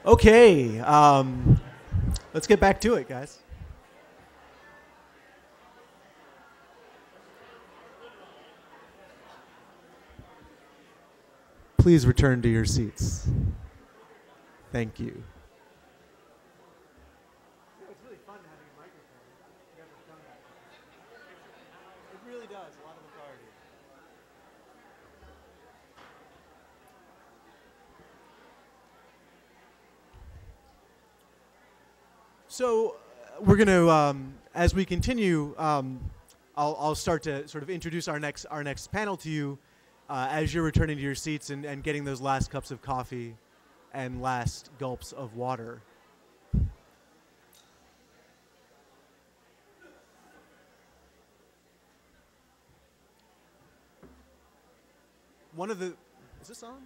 Okay, let's get back to it, guys. Please return to your seats. Thank you. It's really fun having a microphone. You haven't done that. It really does, a lot of authority. So we're going to, as we continue, I'll start to sort of introduce our next panel to you as you're returning to your seats and getting those last cups of coffee and last gulps of water. One of the, is this on?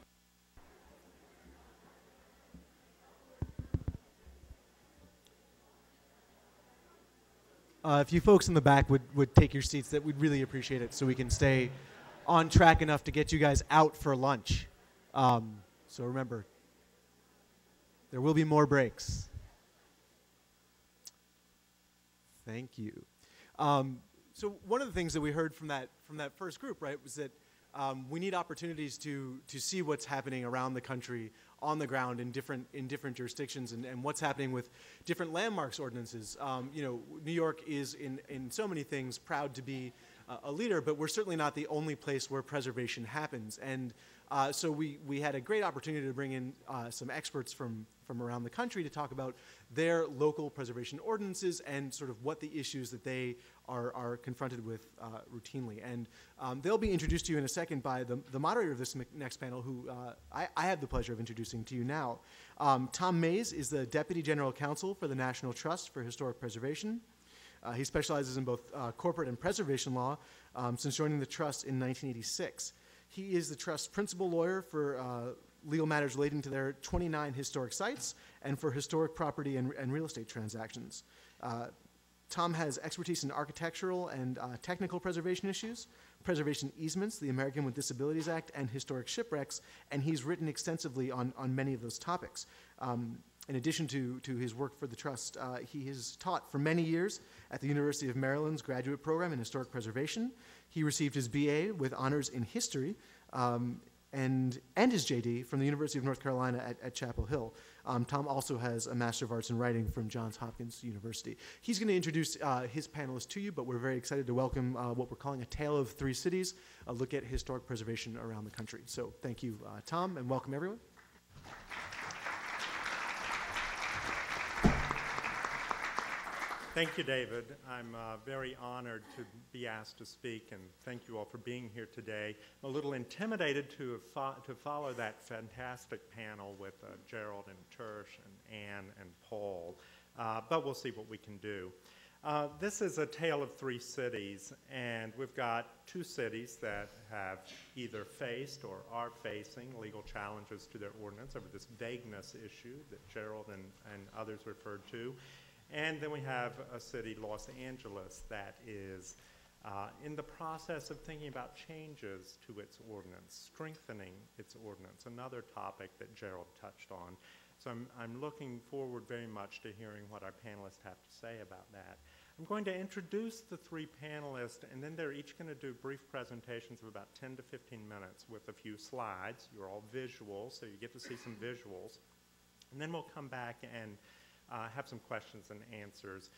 If you folks in the back would take your seats, that we'd really appreciate it so we can stay on track enough to get you guys out for lunch. So remember, there will be more breaks. Thank you. So one of the things that we heard from that first group, right, was that we need opportunities to see what's happening around the country on the ground in different jurisdictions and what's happening with different landmarks ordinances. New York is in so many things proud to be a leader, but we're certainly not the only place where preservation happens. And so we had a great opportunity to bring in some experts from around the country to talk about their local preservation ordinances and sort of what the issues that they are confronted with routinely. And they'll be introduced to you in a second by the moderator of this next panel, who I have the pleasure of introducing to you now. Tom Mays is the Deputy General Counsel for the National Trust for Historic Preservation. He specializes in both corporate and preservation law since joining the trust in 1986. He is the trust's principal lawyer for legal matters relating to their 29 historic sites and for historic property and real estate transactions. Tom has expertise in architectural and technical preservation issues, preservation easements, the American with Disabilities Act, and historic shipwrecks, and he's written extensively on many of those topics. In addition to his work for the Trust, he has taught for many years at the University of Maryland's graduate program in historic preservation. He received his BA with honors in history and his JD from the University of North Carolina at Chapel Hill. Tom also has a Master of Arts in Writing from Johns Hopkins University. He's going to introduce his panelists to you, but we're very excited to welcome what we're calling a Tale of Three Cities, a look at historic preservation around the country. So thank you, Tom, and welcome everyone. Thank you, David. I'm very honored to be asked to speak, and thank you all for being here today. I'm a little intimidated to follow that fantastic panel with Gerald and Tersh and Anne and Paul, but we'll see what we can do. This is a tale of three cities, and we've got two cities that have either faced or are facing legal challenges to their ordinance over this vagueness issue that Gerald and others referred to. And then we have a city, Los Angeles, that is in the process of thinking about changes to its ordinance, strengthening its ordinance, another topic that Gerald touched on. So I'm looking forward very much to hearing what our panelists have to say about that. I'm going to introduce the three panelists, and then they're each going to do brief presentations of about 10 to 15 minutes with a few slides. You're all visual, so you get to see some visuals. And then we'll come back and have some questions and answers,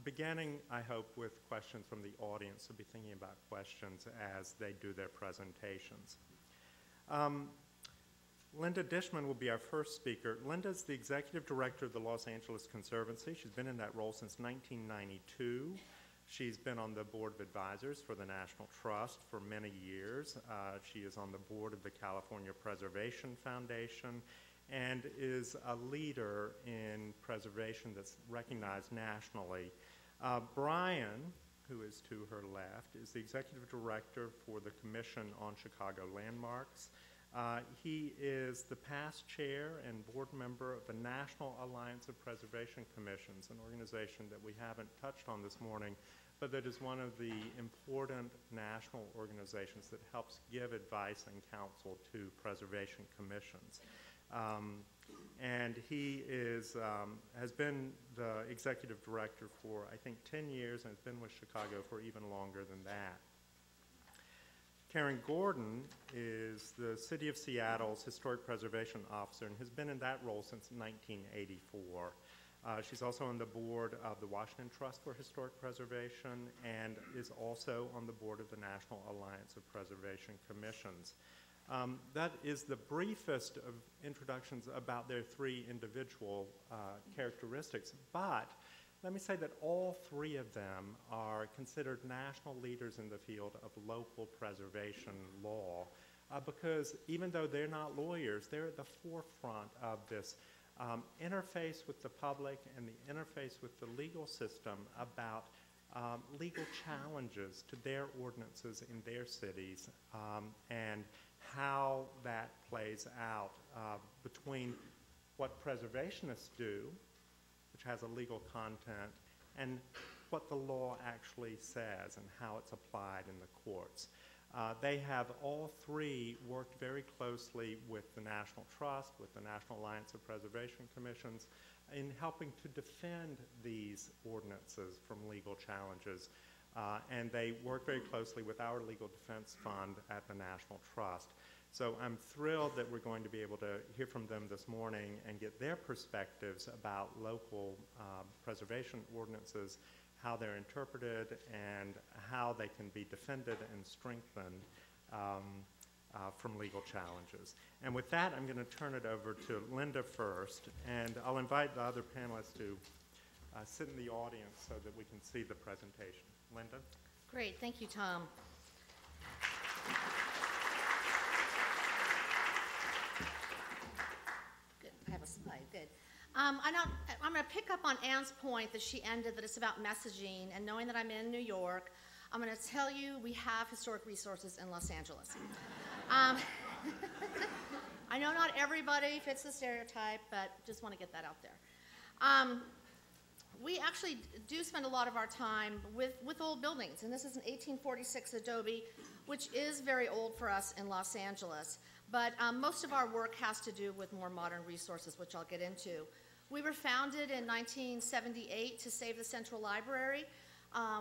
beginning, I hope, with questions from the audience. So be thinking about questions as they do their presentations. Linda Dishman will be our first speaker. Linda's the executive director of the Los Angeles Conservancy. She's been in that role since 1992. She's been on the board of advisors for the National Trust for many years. She is on the board of the California Preservation Foundation, and is a leader in preservation that's recognized nationally. Brian, who is to her left, is the executive director for the Commission on Chicago Landmarks. He is the past chair and board member of the National Alliance of Preservation Commissions, an organization that we haven't touched on this morning, but that is one of the important national organizations that helps give advice and counsel to preservation commissions. And he has been the executive director for, I think, 10 years, and has been with Chicago for even longer than that. Karen Gordon is the City of Seattle's Historic Preservation Officer and has been in that role since 1984. She's also on the board of the Washington Trust for Historic Preservation and is also on the board of the National Alliance of Preservation Commissions. That is the briefest of introductions about their three individual characteristics, but let me say that all three of them are considered national leaders in the field of local preservation law because even though they're not lawyers, they're at the forefront of this interface with the public and the interface with the legal system about legal challenges to their ordinances in their cities and how that plays out between what preservationists do, which has a legal content, and what the law actually says and how it's applied in the courts. They have all three worked very closely with the National Trust, with the National Alliance of Preservation Commissions, in helping to defend these ordinances from legal challenges. And they work very closely with our Legal Defense Fund at the National Trust. So I'm thrilled that we're going to be able to hear from them this morning and get their perspectives about local preservation ordinances, how they're interpreted, and how they can be defended and strengthened from legal challenges. And with that, I'm going to turn it over to Linda first, and I'll invite the other panelists to sit in the audience so that we can see the presentation. Linda? Great, thank you, Tom. Good, I have a slide, good. I'm going to pick up on Anne's point that she ended, that it's about messaging, and knowing that I'm in New York, I'm going to tell you we have historic resources in Los Angeles. I know not everybody fits the stereotype, but just want to get that out there. We actually do spend a lot of our time with old buildings, and this is an 1846 adobe, which is very old for us in Los Angeles, but most of our work has to do with more modern resources, which I'll get into. We were founded in 1978 to save the Central Library,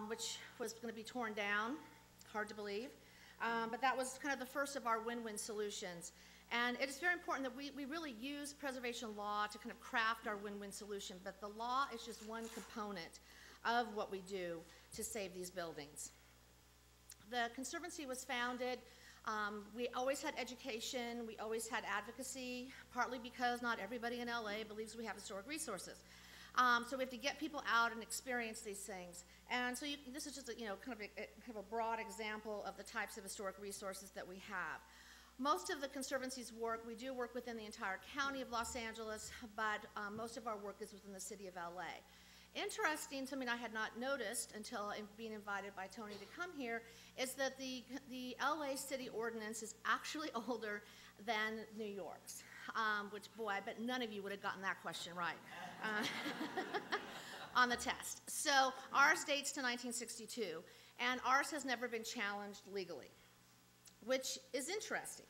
which was going to be torn down, hard to believe, but that was kind of the first of our win-win solutions. And it is very important that we really use preservation law to kind of craft our win-win solution, but the law is just one component of what we do to save these buildings. The Conservancy was founded, we always had education, we always had advocacy, partly because not everybody in LA believes we have historic resources. So we have to get people out and experience these things. And so this is just a, kind of a broad example of the types of historic resources that we have. Most of the Conservancy's work, we do work within the entire county of Los Angeles, but most of our work is within the city of LA. Interesting, something I had not noticed until being invited by Tony to come here, is that the LA city ordinance is actually older than New York's, which, boy, I bet none of you would have gotten that question right on the test. So ours dates to 1962, and ours has never been challenged legally, which is interesting,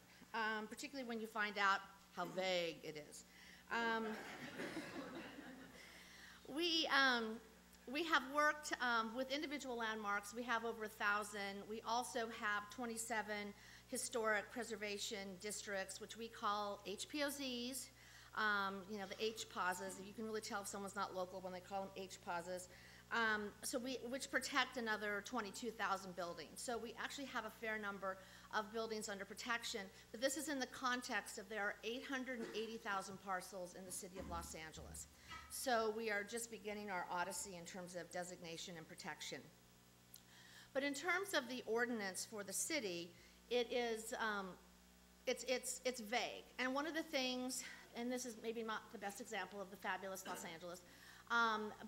particularly when you find out how vague it is. We have worked with individual landmarks. We have over 1,000. We also have 27 historic preservation districts, which we call HPOZs, the H pauses. You can really tell if someone's not local when they call them H pauses. Which protect another 22,000 buildings. So we actually have a fair number of buildings under protection, but this is in the context of there are 880,000 parcels in the city of Los Angeles. So we are just beginning our odyssey in terms of designation and protection. But in terms of the ordinance for the city, it is, it's vague. And one of the things, and this is maybe not the best example of the fabulous Los Angeles,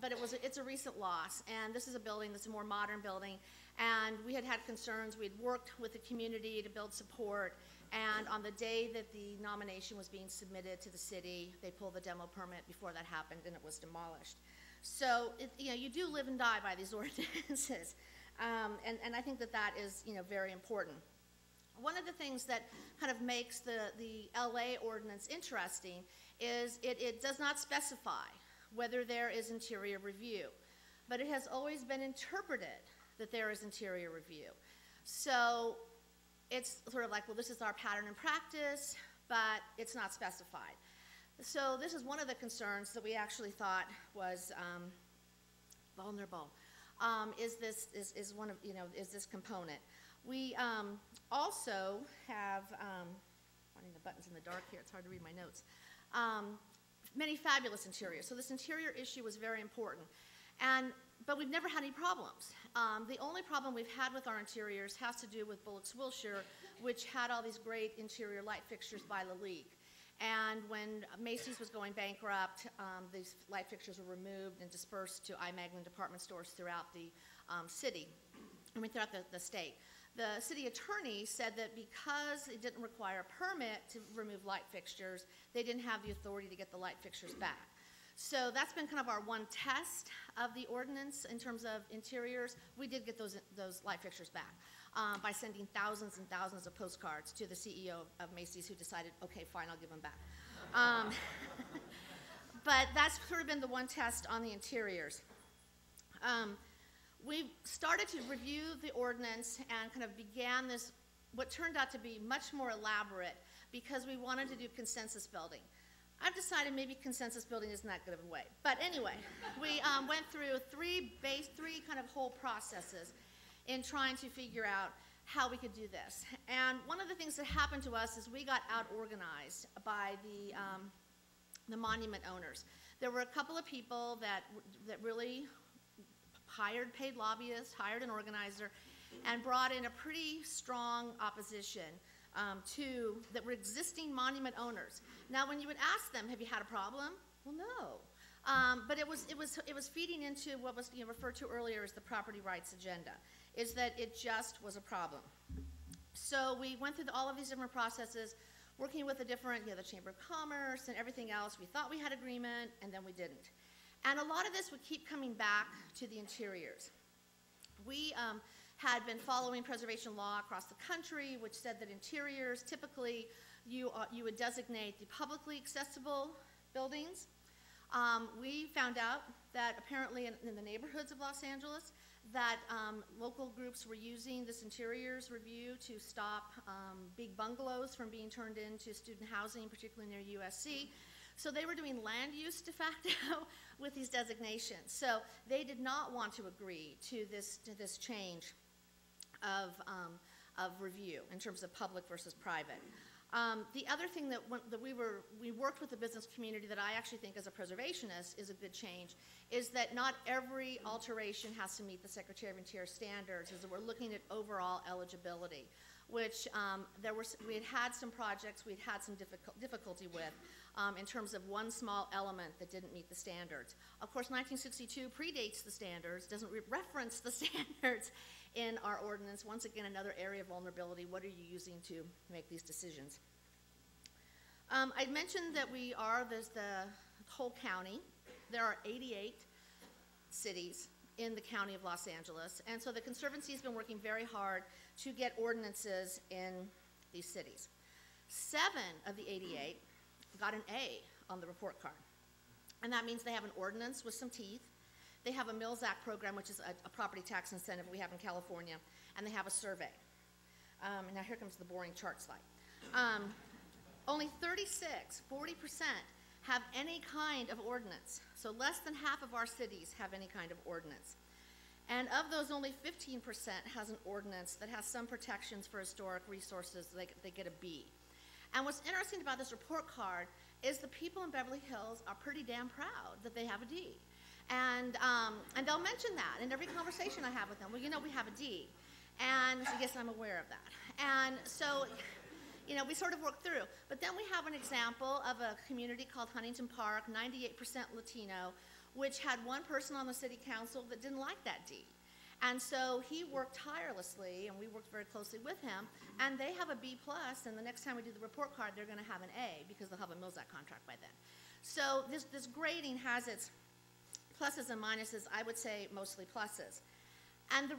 but it's a recent loss, and this is a building that's a more modern building, and we had concerns. We had worked with the community to build support, and on the day that the nomination was being submitted to the city, they pulled the demo permit before that happened, and it was demolished. So you do live and die by these ordinances, and I think that is very important. One of the things that kind of makes the LA ordinance interesting is it does not specify whether there is interior review, but it has always been interpreted that there is interior review. So it's sort of like, well, this is our pattern and practice, but it's not specified. So this is one of the concerns that we actually thought was vulnerable. Is this component? We also have finding the buttons in the dark here. It's hard to read my notes. Many fabulous interiors. So this interior issue was very important, but we've never had any problems. The only problem we've had with our interiors has to do with Bullocks Wilshire, which had all these great interior light fixtures by Lalique. And when Macy's was going bankrupt, these light fixtures were removed and dispersed to iMagnin department stores throughout the city, throughout the state. The city attorney said that because it didn't require a permit to remove light fixtures, they didn't have the authority to get the light fixtures back. So that's been kind of our one test of the ordinance in terms of interiors. We did get those light fixtures back by sending thousands and thousands of postcards to the CEO of Macy's, who decided, okay, fine, I'll give them back. But that's sort of been the one test on the interiors. We started to review the ordinance and kind of began this, what turned out to be much more elaborate, because we wanted to do consensus building. I've decided maybe consensus building isn't that good of a way. But anyway, we went through three kind of whole processes in trying to figure out how we could do this. And one of the things that happened to us is we got out-organized by the monument owners. There were a couple of people that really paid lobbyists, hired an organizer, and brought in a pretty strong opposition that were existing monument owners. Now, when you would ask them, have you had a problem? Well, no. But it was feeding into what was referred to earlier as the property rights agenda, is that it just was a problem. So we went through all of these different processes, working with the different, the Chamber of Commerce and everything else. We thought we had agreement, and then we didn't. And a lot of this would keep coming back to the interiors. We had been following preservation law across the country, which said that interiors, typically, you would designate the publicly accessible buildings. We found out that apparently in the neighborhoods of Los Angeles, that local groups were using this interiors review to stop big bungalows from being turned into student housing, particularly near USC. So they were doing land use de facto with these designations. So they did not want to agree to this change of review in terms of public versus private. The other thing that we worked with the business community that I actually think as a preservationist is a good change is that not every alteration has to meet the Secretary of Interior standards, is that we're looking at overall eligibility, which we had some projects we'd had some difficulty with in terms of one small element that didn't meet the standards. Of course, 1962 predates the standards, doesn't reference the standards in our ordinance. Once again, another area of vulnerability. What are you using to make these decisions? I mentioned that there's the whole county. There are 88 cities in the county of Los Angeles, and so the Conservancy has been working very hard to get ordinances in these cities. 7 of the 88 got an A on the report card, and that means they have an ordinance with some teeth. They have a Mills Act program, which is a property tax incentive we have in California, and they have a survey. And now here comes the boring chart slide. Only 40% have any kind of ordinance. So less than half of our cities have any kind of ordinance. And of those, only 15% has an ordinance that has some protections for historic resources. They get a B. And what's interesting about this report card is the people in Beverly Hills are pretty damn proud that they have a D. And they'll mention that in every conversation I have with them. Well, we have a D. And so, yes, I'm aware of that. And so, we sort of work through. But then we have an example of a community called Huntington Park, 98% Latino, which had one person on the city council that didn't like that D. And so he worked tirelessly, and we worked very closely with him, and they have a B+, and the next time we do the report card, they're going to have an A, because they'll have a Mills Act contract by then. So this grading has its pluses and minuses. I would say mostly pluses. And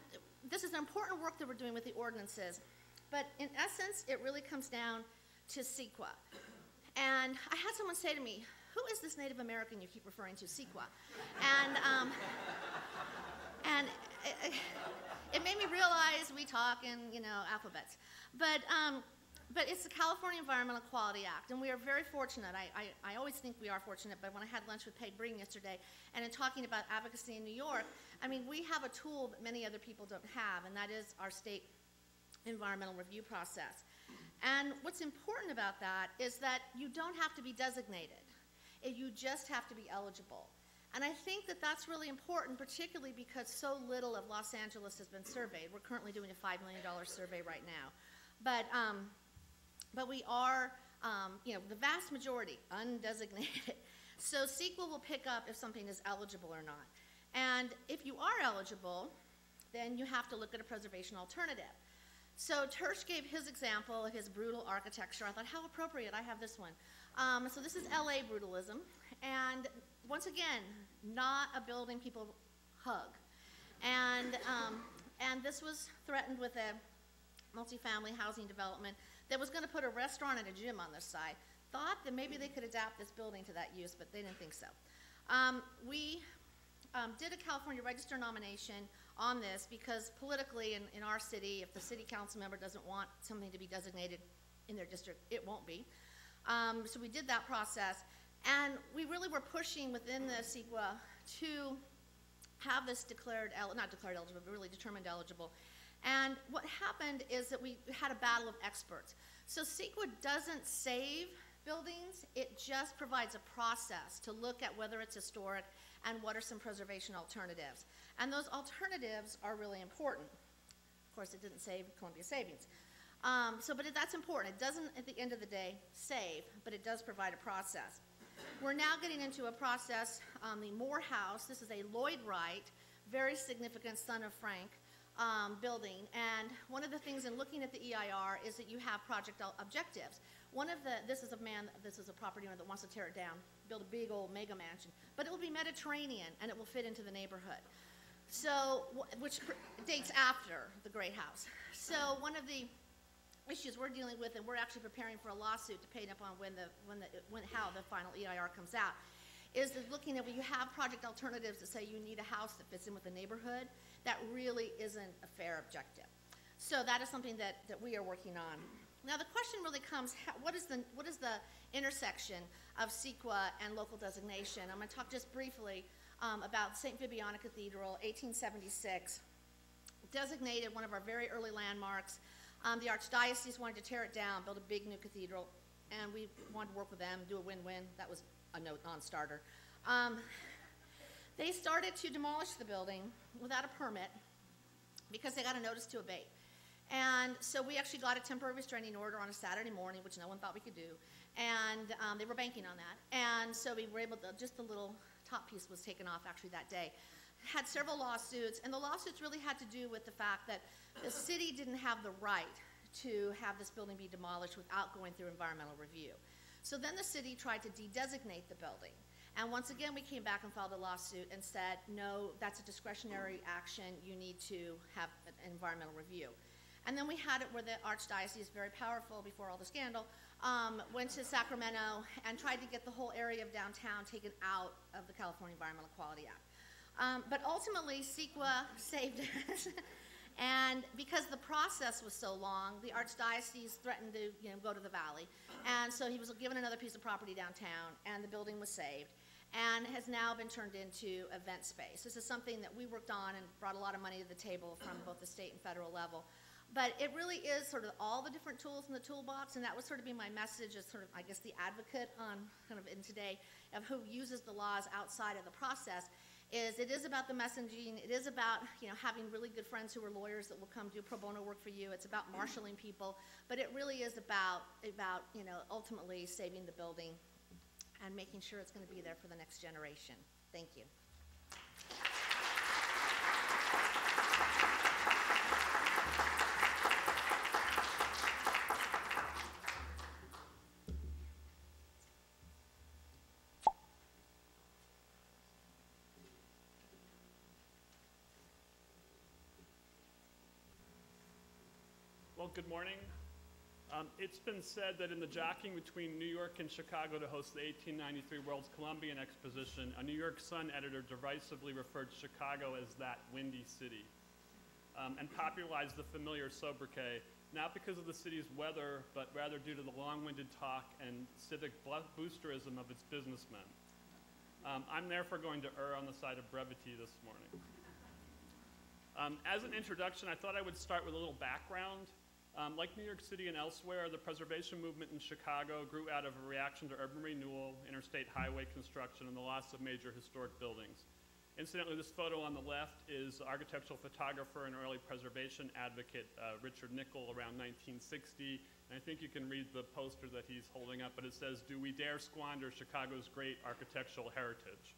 this is an important work that we're doing with the ordinances, but in essence, it really comes down to CEQA. And I had someone say to me, who is this Native American you keep referring to, Sequa? And it made me realize we talk in, alphabets. But it's the California Environmental Quality Act, and we are very fortunate. I always think we are fortunate, but when I had lunch with Paige Breen yesterday, and in talking about advocacy in New York, I mean, we have a tool that many other people don't have, and that is our state environmental review process. And what's important about that is that you don't have to be designated. You just have to be eligible. And I think that that's really important, particularly because so little of Los Angeles has been surveyed. We're currently doing a $5 million survey right now. But we are, the vast majority, undesignated. So CEQA will pick up if something is eligible or not. And if you are eligible, then you have to look at a preservation alternative. So Tersh gave his example of his brutal architecture. I thought, how appropriate, I have this one. So this is LA brutalism. And once again, not a building people hug. And this was threatened with a multifamily housing development that was going to put a restaurant and a gym on this side. Thought that maybe they could adapt this building to that use, but they didn't think so. We did a California Register nomination on this because politically in our city, if the city council member doesn't want something to be designated in their district, it won't be. So we did that process, and we really were pushing within the CEQA to have this not declared eligible, but really determined eligible. And what happened is that we had a battle of experts. So CEQA doesn't save buildings, it just provides a process to look at whether it's historic and what are some preservation alternatives. And those alternatives are really important. Of course, it didn't save Columbia Savings. But that's important. It doesn't, at the end of the day, save, but it does provide a process. We're now getting into a process on the Moore House. This is a Lloyd Wright, very significant son of Frank, building. And one of the things in looking at the EIR is that you have project objectives. This is a property owner that wants to tear it down, build a big old mega mansion, but it will be Mediterranean and it will fit into the neighborhood. So, which dates after the Great House. So one of the issues we're dealing with, and we're actually preparing for a lawsuit depending upon how the final EIR comes out, is that looking at when you have project alternatives that say you need a house that fits in with the neighborhood, that really isn't a fair objective. So that is something that we are working on. Now the question really comes, what is the intersection of CEQA and local designation? I'm going to talk just briefly about St. Vibiana Cathedral, 1876, designated one of our very early landmarks. The Archdiocese wanted to tear it down, build a big new cathedral, and we wanted to work with them, do a win-win. That was a non-starter. They started to demolish the building without a permit because they got a notice to abate. And so we actually got a temporary restraining order on a Saturday morning, which no one thought we could do, and they were banking on that. And so we were able to, just the little top piece was taken off actually that day. Had several lawsuits, and the lawsuits really had to do with the fact that the city didn't have the right to have this building be demolished without going through environmental review. So then the city tried to de-designate the building. And once again, we came back and filed a lawsuit and said, no, that's a discretionary action. You need to have an environmental review. And then we had it where the Archdiocese, very powerful before all the scandal, went to Sacramento and tried to get the whole area of downtown taken out of the California Environmental Quality Act. But ultimately, CEQA saved it. And because the process was so long, the Archdiocese threatened to go to the valley. And so he was given another piece of property downtown, and the building was saved, and has now been turned into event space. This is something that we worked on and brought a lot of money to the table from both the state and federal level. But it really is sort of all the different tools in the toolbox, and that would sort of be my message as sort of, I guess, the advocate on kind of in today of who uses the laws outside of the process. It is about the messaging. It is about having really good friends who are lawyers that will come do pro bono work for you. It's about marshaling people, but it really is about ultimately saving the building and making sure it's going to be there for the next generation. Thank you. Well, good morning. It's been said that in the jockeying between New York and Chicago to host the 1893 World's Columbian Exposition, a New York Sun editor derisively referred to Chicago as that windy city, and popularized the familiar sobriquet, not because of the city's weather, but rather due to the long-winded talk and civic boosterism of its businessmen. I'm therefore going to err on the side of brevity this morning. As an introduction, I thought I would start with a little background. Like New York City and elsewhere, the preservation movement in Chicago grew out of a reaction to urban renewal, interstate highway construction, and the loss of major historic buildings. Incidentally, this photo on the left is architectural photographer and early preservation advocate Richard Nickel around 1960. And I think you can read the poster that he's holding up, but it says, "Do we dare squander Chicago's great architectural heritage?"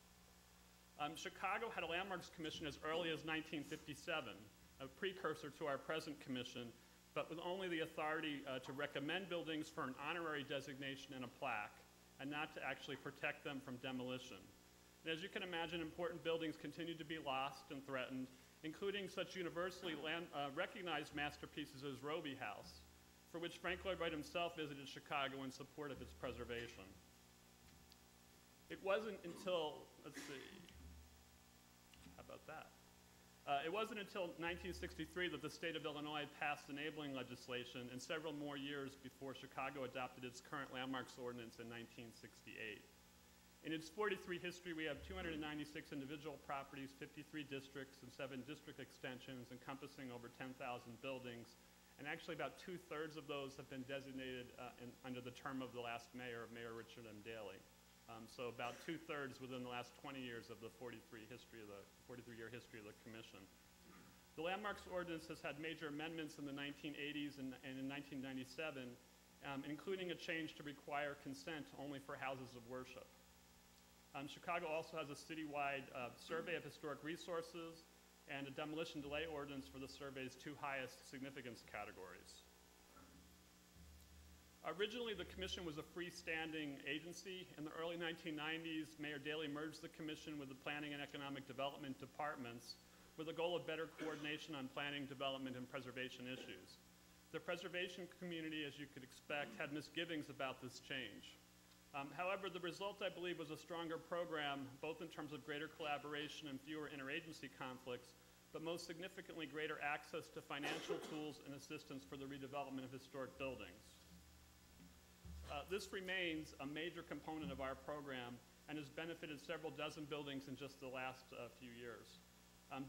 Chicago had a landmarks commission as early as 1957, a precursor to our present commission, but with only the authority to recommend buildings for an honorary designation and a plaque, and not to actually protect them from demolition. And as you can imagine, important buildings continued to be lost and threatened, including such universally recognized masterpieces as Roby House, for which Frank Lloyd Wright himself visited Chicago in support of its preservation. It wasn't until, let's see, how about that? It wasn't until 1963 that the state of Illinois passed enabling legislation, and several more years before Chicago adopted its current landmarks ordinance in 1968. In its 43 history, we have 296 individual properties, 53 districts, and 7 district extensions encompassing over 10,000 buildings. And actually about 2/3 of those have been designated under the term of the last mayor, Mayor Richard M. Daley. So about 2/3 within the last 20 years of the 43-year history of the commission. The landmarks ordinance has had major amendments in the 1980s and in 1997, including a change to require consent only for houses of worship. Chicago also has a citywide survey of historic resources and a demolition delay ordinance for the survey's 2 highest significance categories. Originally, the commission was a freestanding agency. In the early 1990s, Mayor Daley merged the commission with the Planning and Economic Development departments with the goal of better coordination on planning, development, and preservation issues. The preservation community, as you could expect, had misgivings about this change. However, the result, I believe, was a stronger program, both in terms of greater collaboration and fewer interagency conflicts, but most significantly, greater access to financial tools and assistance for the redevelopment of historic buildings. This remains a major component of our program and has benefited several dozen buildings in just the last few years.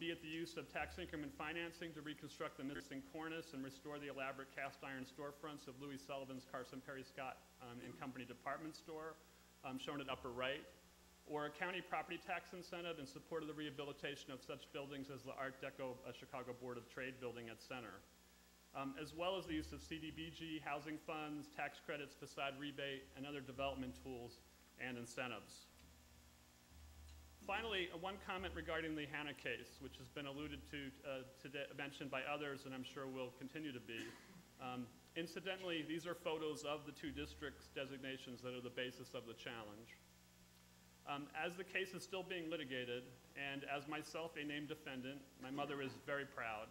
Be it the use of tax increment financing to reconstruct the missing cornice and restore the elaborate cast iron storefronts of Louis Sullivan's Carson Perry Scott and Company department store, shown at upper right, or a county property tax incentive in support of the rehabilitation of such buildings as the Art Deco Chicago Board of Trade building at Center, as well as the use of CDBG, housing funds, tax credits, facade rebate, and other development tools and incentives. Finally, one comment regarding the Hanna case, which has been alluded to today, mentioned by others, and I'm sure will continue to be. Incidentally, these are photos of the 2 districts designations that are the basis of the challenge. As the case is still being litigated, and as myself a named defendant, my mother is very proud.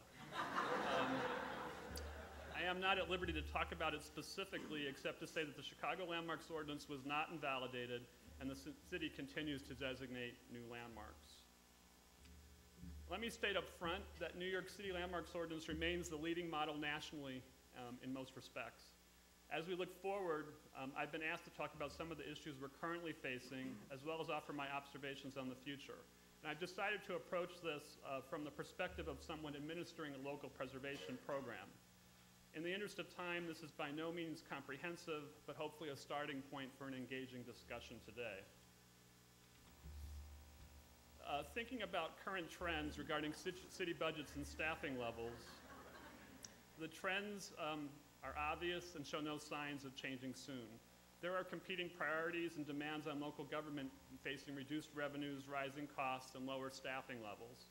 I am not at liberty to talk about it specifically, except to say that the Chicago Landmarks Ordinance was not invalidated, and the city continues to designate new landmarks. Let me state up front that New York City Landmarks Ordinance remains the leading model nationally in most respects. As we look forward, I've been asked to talk about some of the issues we're currently facing, as well as offer my observations on the future. And I've decided to approach this from the perspective of someone administering a local preservation program. In the interest of time, this is by no means comprehensive, but hopefully a starting point for an engaging discussion today. Thinking about current trends regarding city budgets and staffing levels, the trends are obvious and show no signs of changing soon. There are competing priorities and demands on local government facing reduced revenues, rising costs, and lower staffing levels.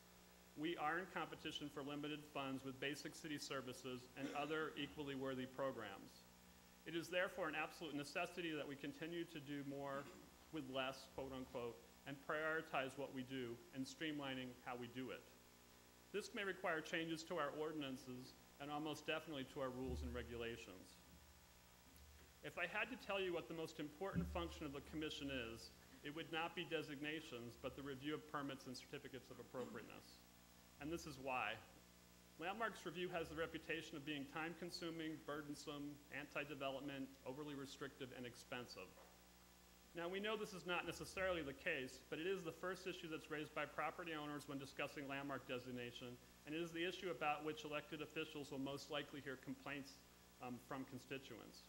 We are in competition for limited funds with basic city services and other equally worthy programs. It is therefore an absolute necessity that we continue to do more with less, quote unquote, and prioritize what we do and streamlining how we do it. This may require changes to our ordinances and almost definitely to our rules and regulations. If I had to tell you what the most important function of the commission is, it would not be designations, but the review of permits and certificates of appropriateness. And this is why. Landmarks review has the reputation of being time-consuming, burdensome, anti-development, overly restrictive, and expensive. Now, we know this is not necessarily the case, but it is the first issue that's raised by property owners when discussing landmark designation, and it is the issue about which elected officials will most likely hear complaints from constituents.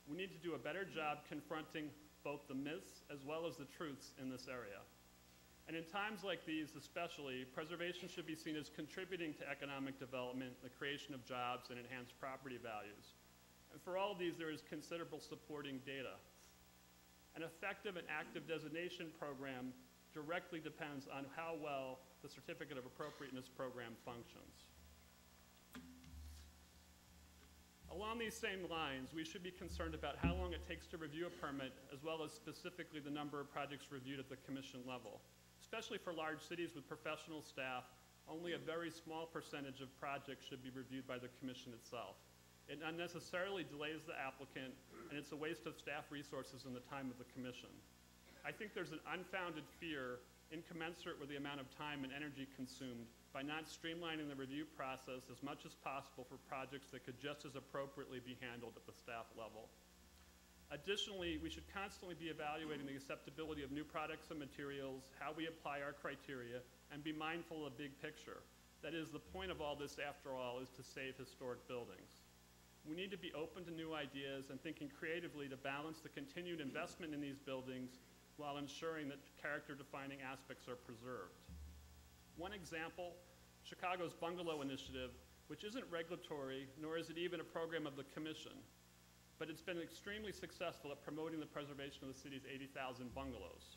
We need to do a better job confronting both the myths as well as the truths in this area. And in times like these especially, preservation should be seen as contributing to economic development, the creation of jobs, and enhanced property values. And for all of these, there is considerable supporting data. An effective and active designation program directly depends on how well the Certificate of Appropriateness program functions. Along these same lines, we should be concerned about how long it takes to review a permit, as well as specifically the number of projects reviewed at the commission level. Especially for large cities with professional staff, only a very small percentage of projects should be reviewed by the commission itself. It unnecessarily delays the applicant, and it's a waste of staff resources and the time of the commission. I think there's an unfounded fear, incommensurate with the amount of time and energy consumed, by not streamlining the review process as much as possible for projects that could just as appropriately be handled at the staff level. Additionally, we should constantly be evaluating the acceptability of new products and materials, how we apply our criteria, and be mindful of the big picture. That is, the point of all this, after all, is to save historic buildings. We need to be open to new ideas and thinking creatively to balance the continued investment in these buildings while ensuring that character-defining aspects are preserved. One example, Chicago's Bungalow Initiative, which isn't regulatory, nor is it even a program of the commission, but it's been extremely successful at promoting the preservation of the city's 80,000 bungalows.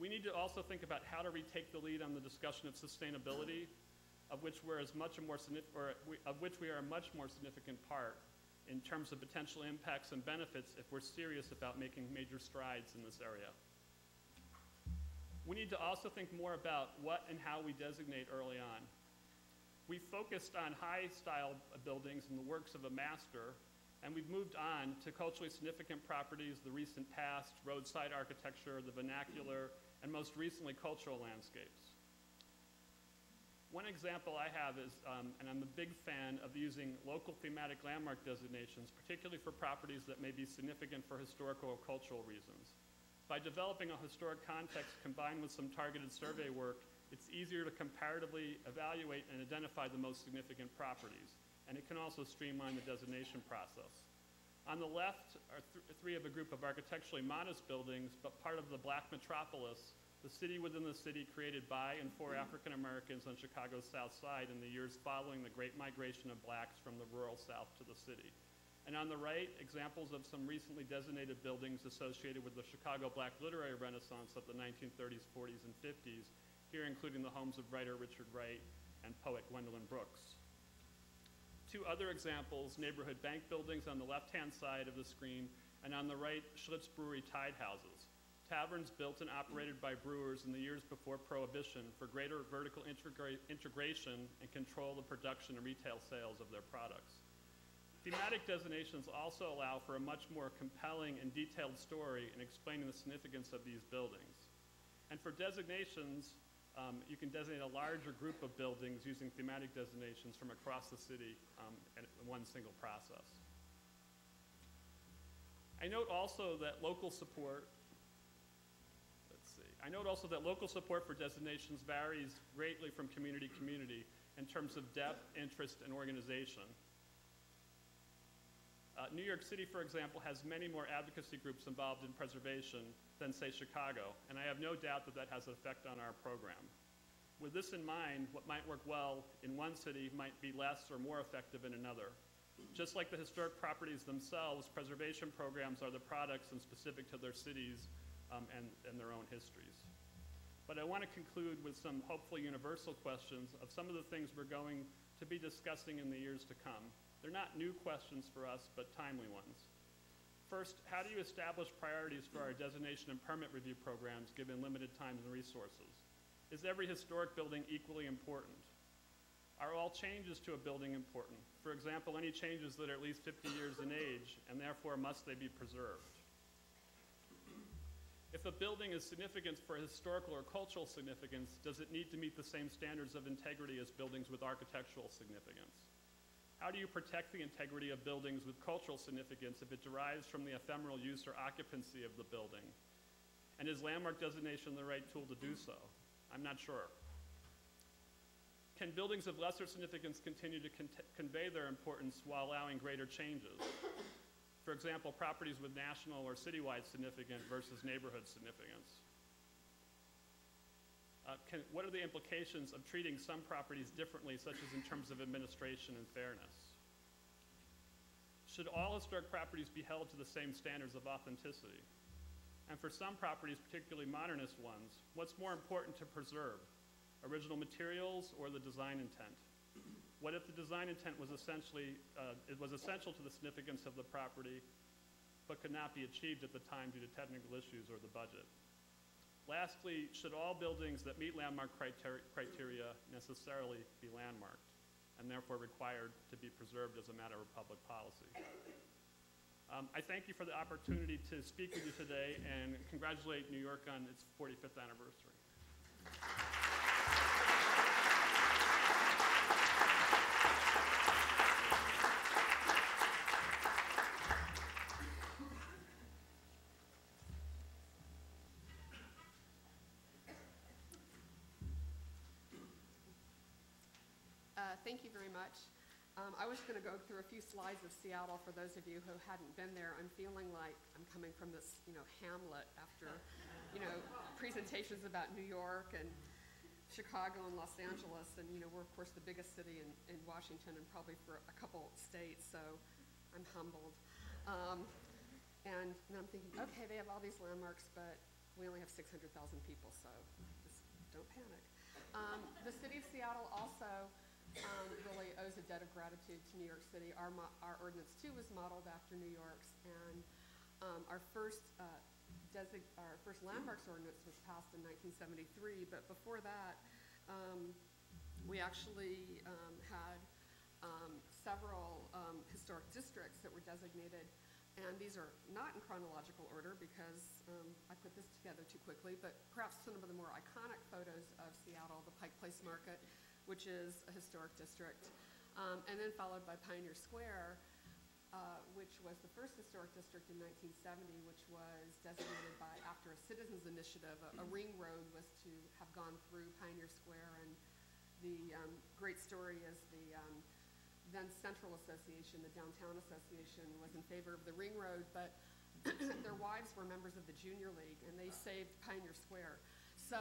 We need to also think about how to retake the lead on the discussion of sustainability, of which we are a much more significant part in terms of potential impacts and benefits if we're serious about making major strides in this area. We need to also think more about what and how we designate early on. We focused on high-style buildings and the works of a master, and we've moved on to culturally significant properties, the recent past, roadside architecture, the vernacular, and most recently, cultural landscapes. One example I have is, and I'm a big fan of using local thematic landmark designations, particularly for properties that may be significant for historical or cultural reasons. By developing a historic context combined with some targeted survey work, it's easier to comparatively evaluate and identify the most significant properties, and it can also streamline the designation process. On the left are three of a group of architecturally modest buildings, but part of the Black metropolis, the city within the city created by and for African Americans on Chicago's South Side in the years following the Great Migration of blacks from the rural South to the city. And on the right, examples of some recently designated buildings associated with the Chicago Black literary renaissance of the 1930s, 40s, and 50s, here including the homes of writer Richard Wright and poet Gwendolyn Brooks. Two other examples, neighborhood bank buildings on the left-hand side of the screen, and on the right, Schlitz Brewery tide houses, taverns built and operated by brewers in the years before Prohibition for greater vertical integration and control the production and retail sales of their products. Thematic designations also allow for a much more compelling and detailed story in explaining the significance of these buildings. And for designations, you can designate a larger group of buildings using thematic designations from across the city in one single process. I note also that local support for designations varies greatly from community to community in terms of depth, interest, and organization. New York City, for example, has many more advocacy groups involved in preservation than, say, Chicago, and I have no doubt that that has an effect on our program. With this in mind, what might work well in one city might be less or more effective in another. Just like the historic properties themselves, preservation programs are the products and specific to their cities and their own histories. But I want to conclude with some hopefully universal questions of some of the things we're going to be discussing in the years to come. They're not new questions for us, but timely ones. First, how do you establish priorities for our designation and permit review programs given limited time and resources? Is every historic building equally important? Are all changes to a building important? For example, any changes that are at least 50 years in age, and therefore must they be preserved? If a building is significant for historical or cultural significance, does it need to meet the same standards of integrity as buildings with architectural significance? How do you protect the integrity of buildings with cultural significance if it derives from the ephemeral use or occupancy of the building? And is landmark designation the right tool to do so? I'm not sure. Can buildings of lesser significance continue to convey their importance while allowing greater changes? For example, properties with national or citywide significance versus neighborhood significance. What are the implications of treating some properties differently, such as in terms of administration and fairness? Should all historic properties be held to the same standards of authenticity? And for some properties, particularly modernist ones, what's more important to preserve? Original materials or the design intent? What if the design intent was essential to the significance of the property, but could not be achieved at the time due to technical issues or the budget? Lastly, should all buildings that meet landmark criteria necessarily be landmarked and therefore required to be preserved as a matter of public policy? I thank you for the opportunity to speak with you today and congratulate New York on its 45th anniversary. Thank you very much. I was going to go through a few slides of Seattle for those of you who hadn't been there. I'm feeling like I'm coming from this, Hamlet after, presentations about New York and Chicago and Los Angeles. And, we're, of course, the biggest city in Washington and probably for a couple states, so I'm humbled. And I'm thinking, okay, they have all these landmarks, but we only have 600,000 people, so just don't panic. The city of Seattle also really owes a debt of gratitude to New York City. Our ordinance, too, was modeled after New York's, and our first landmarks ordinance was passed in 1973, but before that, we actually had several historic districts that were designated, and these are not in chronological order because I put this together too quickly, but perhaps some of the more iconic photos of Seattle, the Pike Place Market, which is a historic district, and then followed by Pioneer Square, which was the first historic district in 1970, which was designated by, after a citizens initiative, a ring road was to have gone through Pioneer Square, and the great story is the then Central Association, the Downtown Association, was in favor of the ring road, but their wives were members of the Junior League, and they saved Pioneer Square. So,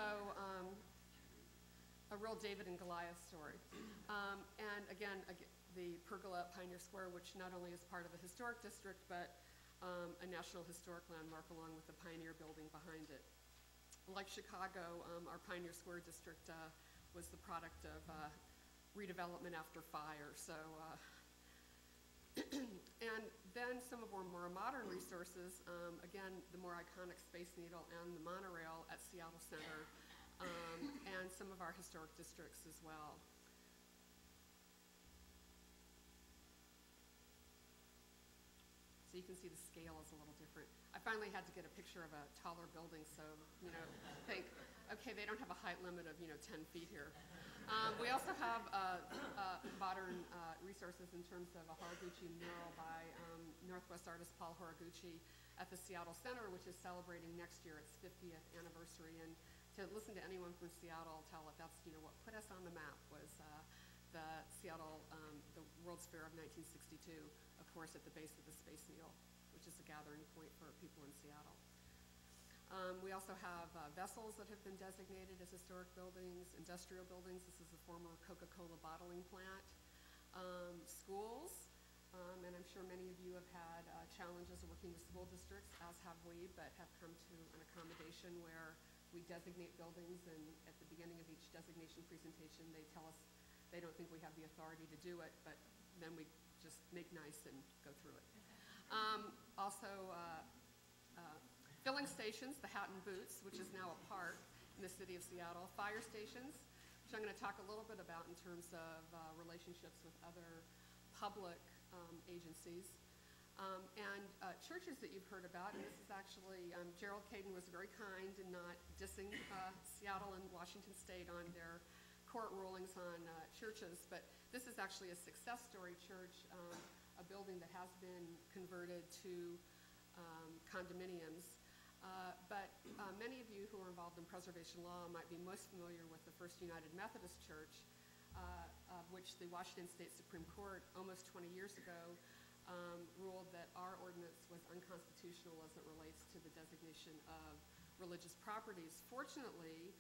a real David and Goliath story. And again, the pergola at Pioneer Square, which not only is part of the historic district, but a National Historic Landmark along with the Pioneer Building behind it. Like Chicago, our Pioneer Square district was the product of redevelopment after fire. So, and then some of our more modern resources, again, the more iconic Space Needle and the monorail at Seattle Center, and some of our historic districts as well. So you can see the scale is a little different. I finally had to get a picture of a taller building, so, think, okay, they don't have a height limit of, 10 feet here. We also have modern resources in terms of a Horiguchi mural by Northwest artist Paul Horiguchi at the Seattle Center, which is celebrating next year its 50th anniversary. And to listen to anyone from Seattle tell it, that's what put us on the map was the Seattle, the World's Fair of 1962, of course, at the base of the Space Needle, which is a gathering point for people in Seattle. We also have vessels that have been designated as historic buildings, industrial buildings. This is the former Coca-Cola bottling plant. Schools, and I'm sure many of you have had challenges working with school districts, as have we, but have come to an accommodation where we designate buildings, and at the beginning of each designation presentation, they tell us they don't think we have the authority to do it, but then we just make nice and go through it. Also, filling stations, the Hat and Boots, which is now a park in the city of Seattle. Fire stations, which I'm going to talk a little bit about in terms of relationships with other public agencies. Churches that you've heard about, and this is actually, Gerald Caden was very kind in not dissing Seattle and Washington State on their court rulings on churches, but this is actually a success story church, a building that has been converted to condominiums. But many of you who are involved in preservation law might be most familiar with the First United Methodist Church, of which the Washington State Supreme Court almost 20 years ago ruled that our ordinance was unconstitutional as it relates to the designation of religious properties. Fortunately,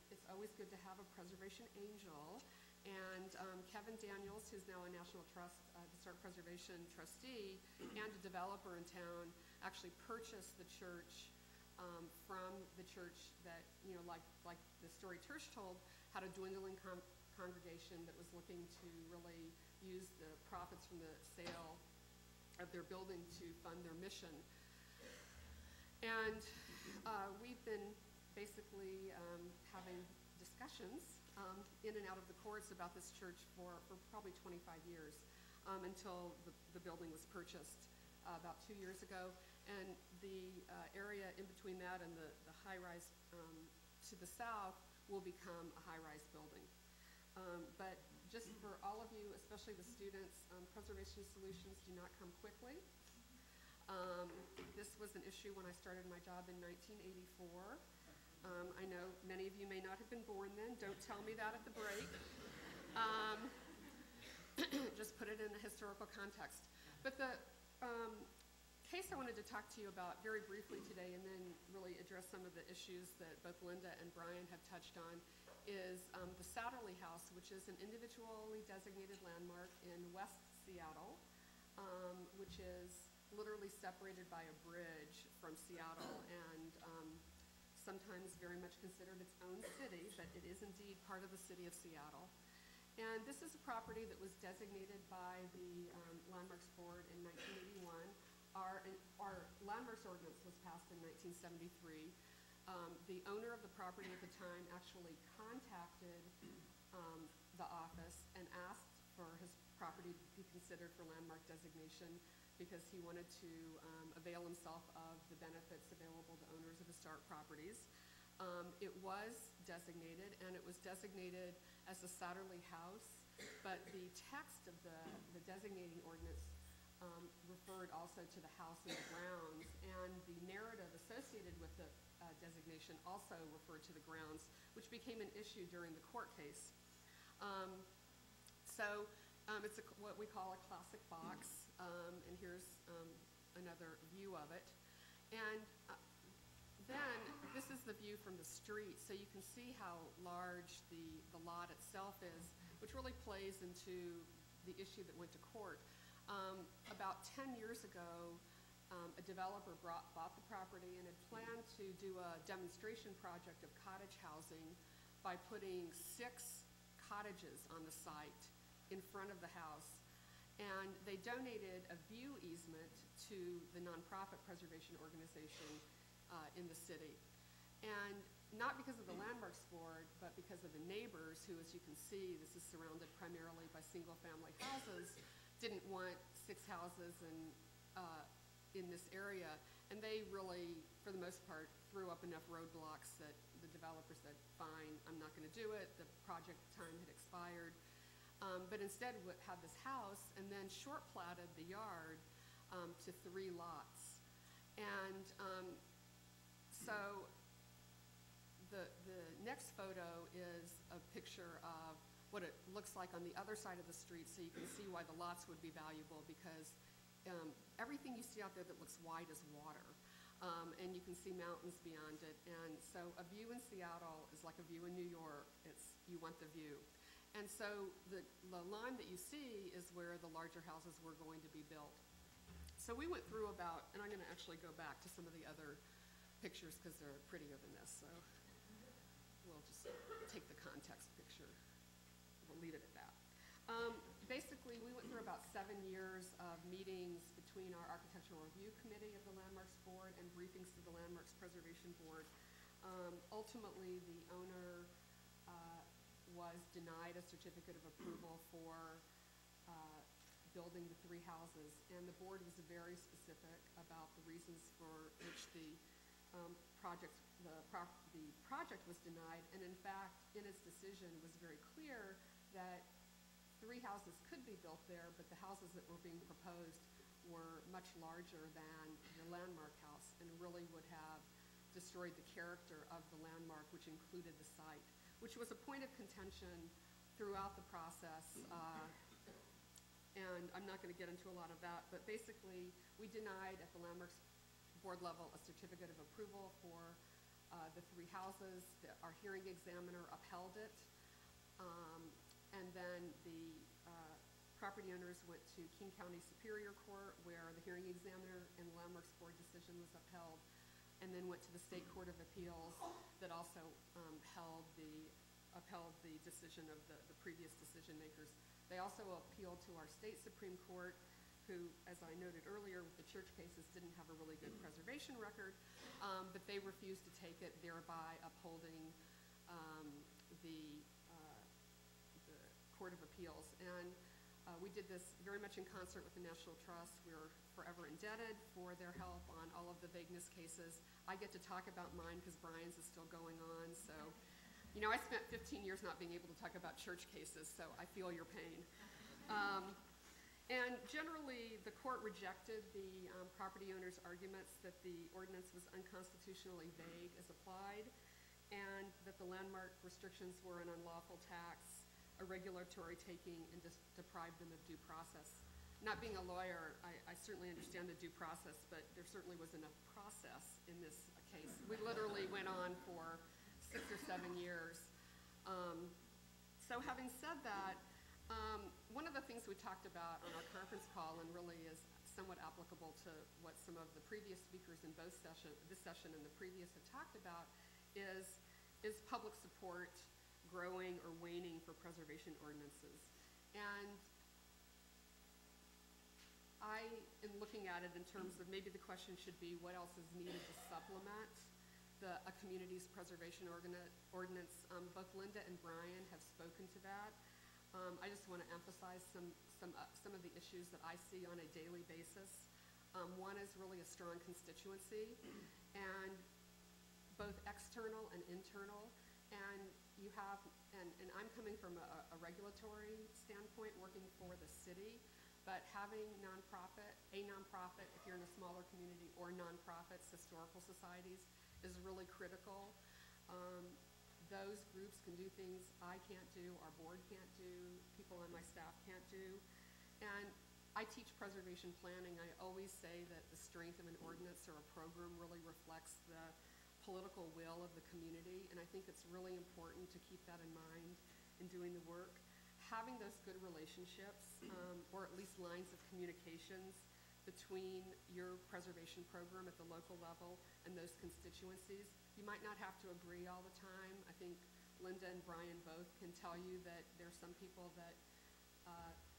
it's always good to have a preservation angel, and Kevin Daniels, who's now a National Trust Historic Preservation trustee and a developer in town, actually purchased the church from the church that, like the story Tersh told, had a dwindling congregation that was looking to really use the profits from the sale of their building to fund their mission. And we've been basically having discussions in and out of the courts about this church for probably 25 years until the building was purchased about 2 years ago. And the area in between that and the high-rise to the south will become a high-rise building. But just for all of you, especially the students, preservation solutions do not come quickly. This was an issue when I started my job in 1984. I know many of you may not have been born then. Don't tell me that at the break. Just put it in a historical context. But the case I wanted to talk to you about very briefly today, and then really address some of the issues that both Linda and Brian have touched on, is the Satterley House, which is an individually designated landmark in West Seattle, which is literally separated by a bridge from Seattle, and sometimes very much considered its own city, but it is indeed part of the city of Seattle. And this is a property that was designated by the Landmarks Board in 1981. Our Landmarks Ordinance was passed in 1973. The owner of the property at the time actually contacted the office and asked for his property to be considered for landmark designation because he wanted to avail himself of the benefits available to owners of historic properties. It was designated, and it was designated as a Satterley House, but the text of the designating ordinance referred also to the house and the grounds, and the narrative associated with the designation also referred to the grounds, which became an issue during the court case. It's what we call a classic box, and here's another view of it. And then this is the view from the street, so you can see how large the lot itself is, which really plays into the issue that went to court. About 10 years ago, a developer bought the property and had planned to do a demonstration project of cottage housing by putting 6 cottages on the site in front of the house. And they donated a view easement to the nonprofit preservation organization in the city. And not because of the Landmarks Board, but because of the neighbors who, as you can see, this is surrounded primarily by single-family houses, didn't want 6 houses in this area. And they really, for the most part, threw up enough roadblocks that the developer said, fine, I'm not going to do it. The project time had expired. But instead had this house and then short-platted the yard to 3 lots. And so the next photo is a picture of what it looks like on the other side of the street, so you can see why the lots would be valuable, because everything you see out there that looks wide is water. And you can see mountains beyond it. And so a view in Seattle is like a view in New York. You want the view. And so the line that you see is where the larger houses were going to be built. So we went through about, and I'm going to actually go back to some of the other pictures because they're prettier than this. So we'll just take the context picture. We'll leave it at that. Basically, we went through about 7 years of meetings between our Architectural Review Committee of the Landmarks Board and briefings to the Landmarks Preservation Board. Ultimately, the owner was denied a certificate of approval for building the 3 houses, and the board was very specific about the reasons for which the project was denied, and in fact, in its decision, was very clear that 3 houses could be built there, but the houses that were being proposed were much larger than the landmark house and really would have destroyed the character of the landmark, which included the site, which was a point of contention throughout the process. And I'm not going to get into a lot of that, but basically we denied at the landmarks board level a certificate of approval for the 3 houses. Our hearing examiner upheld it, and then the property owners went to King County Superior Court, where the hearing examiner and landmarks board decision was upheld, and then went to the State Court of Appeals that also upheld the decision of the previous decision makers. They also appealed to our state Supreme Court, who, as I noted earlier with the church cases, didn't have a really good preservation record, but they refused to take it, thereby upholding the Court of Appeals. And we did this very much in concert with the National Trust. We're forever indebted for their help on all of the vagueness cases. I get to talk about mine because Brian's is still going on, so you know, I spent 15 years not being able to talk about church cases, so I feel your pain. And generally, the court rejected the property owner's arguments that the ordinance was unconstitutionally vague as applied, and that the landmark restrictions were an unlawful tax, a regulatory taking, and just deprived them of due process. Not being a lawyer, I certainly understand the due process, but there certainly was enough process in this case. We literally went on for 6 or 7 years. So having said that, one of the things we talked about on our conference call, and really is somewhat applicable to what some of the previous speakers in both this session and the previous have talked about, is public support growing or waning for preservation ordinances. And I am looking at it in terms of maybe the question should be what else is needed to supplement a community's preservation ordinance. Both Linda and Brian have spoken to that. I just want to emphasize some of the issues that I see on a daily basis. One is really a strong constituency, and both external and internal. And you have, and I'm coming from a regulatory standpoint, working for the city, but having a nonprofit, if you're in a smaller community, or nonprofits, historical societies, is really critical. Those groups can do things I can't do, our board can't do, people on my staff can't do. And I teach preservation planning. I always say that the strength of an ordinance or a program really reflects the political will of the community, and I think it's really important to keep that in mind in doing the work. Having those good relationships, or at least lines of communications between your preservation program at the local level and those constituencies. You might not have to agree all the time. I think Linda and Brian both can tell you that there's some people that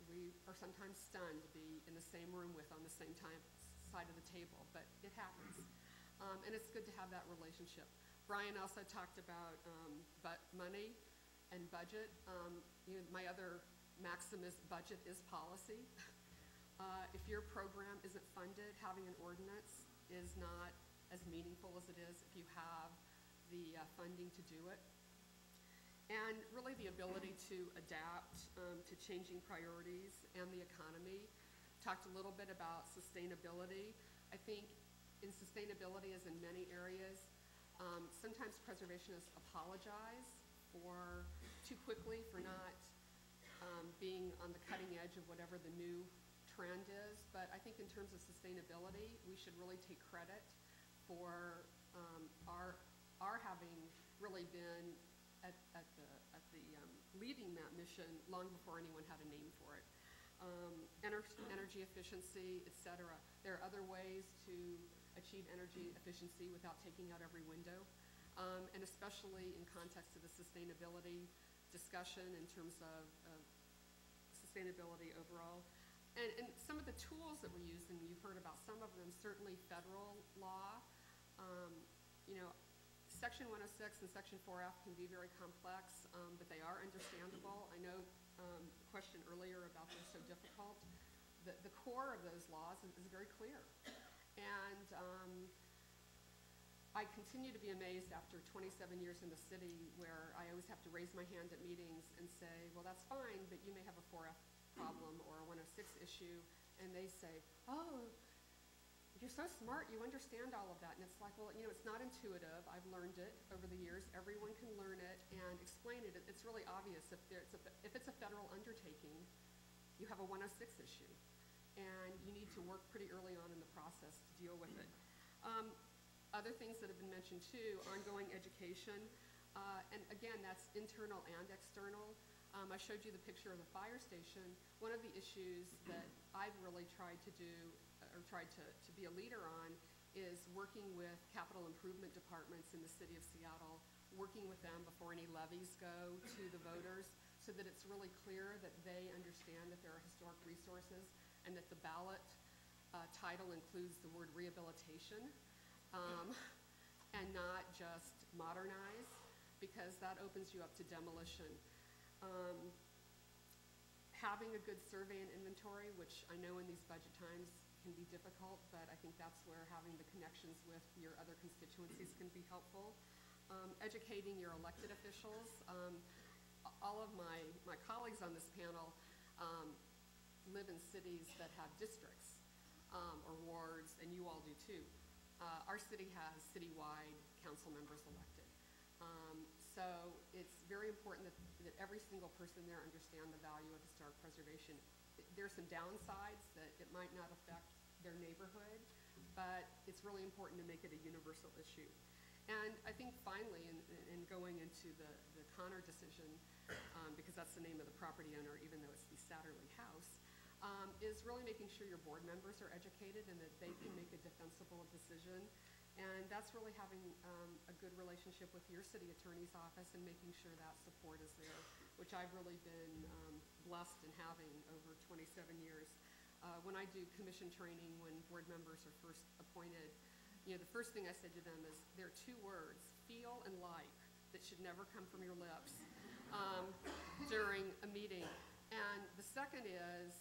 we are sometimes stunned to be in the same room with on the same side of the table, but it happens. And it's good to have that relationship. Brian also talked about money and budget. My other maxim is budget is policy. If your program isn't funded, having an ordinance is not as meaningful as it is if you have the funding to do it. And really the ability to adapt to changing priorities and the economy. Talked a little bit about sustainability. I think in sustainability, as in many areas, sometimes preservationists apologize for too quickly for not being on the cutting edge of whatever the new trend is, but I think in terms of sustainability, we should really take credit for our having really been at the leading that mission long before anyone had a name for it. Energy efficiency, et cetera. There are other ways to achieve energy efficiency without taking out every window, and especially in context of the sustainability discussion in terms of sustainability overall. And some of the tools that we're using, you've heard about some of them, certainly federal law. 7 Section 106 and Section 4F can be very complex, but they are understandable. I know the question earlier about they're so difficult. The core of those laws is very clear. And I continue to be amazed after 27 years in the city where I always have to raise my hand at meetings and say, well, that's fine, but you may have a 4F problem or a 106 issue. And they say, oh, you're so smart, you understand all of that. And it's like, well, you know, it's not intuitive. I've learned it over the years. Everyone can learn it and explain it. It's really obvious. If it's a federal undertaking, you have a 106 issue. And you need to work pretty early on in the process to deal with it. Other things that have been mentioned too, ongoing education. And again, that's internal and external. I showed you the picture of the fire station. One of the issues that I've really tried to do, or tried to be a leader on, is working with capital improvement departments in the city of Seattle, working with them before any levies go to the voters, so that it's really clear that they understand that there are historic resources and that the ballot title includes the word rehabilitation and not just modernize, because that opens you up to demolition. Having a good survey and inventory, which I know in these budget times can be difficult, but I think that's where having the connections with your other constituencies can be helpful. Educating your elected officials. All of my colleagues on this panel live in cities that have districts or wards, and you all do too. Our city has citywide council members elected. So it's very important that every single person there understand the value of historic preservation. There's some downsides that it might not affect their neighborhood, but it's really important to make it a universal issue. And I think finally, in going into the Connor decision, because that's the name of the property owner, even though it's the Satterley House, is really making sure your board members are educated and that they can make a defensible decision. And that's really having a good relationship with your city attorney's office and making sure that support is there, which I've really been blessed in having over 27 years. When I do commission training, when board members are first appointed, you know, the first thing I said to them is, there are two words, feel and like, that should never come from your lips during a meeting. And the second is,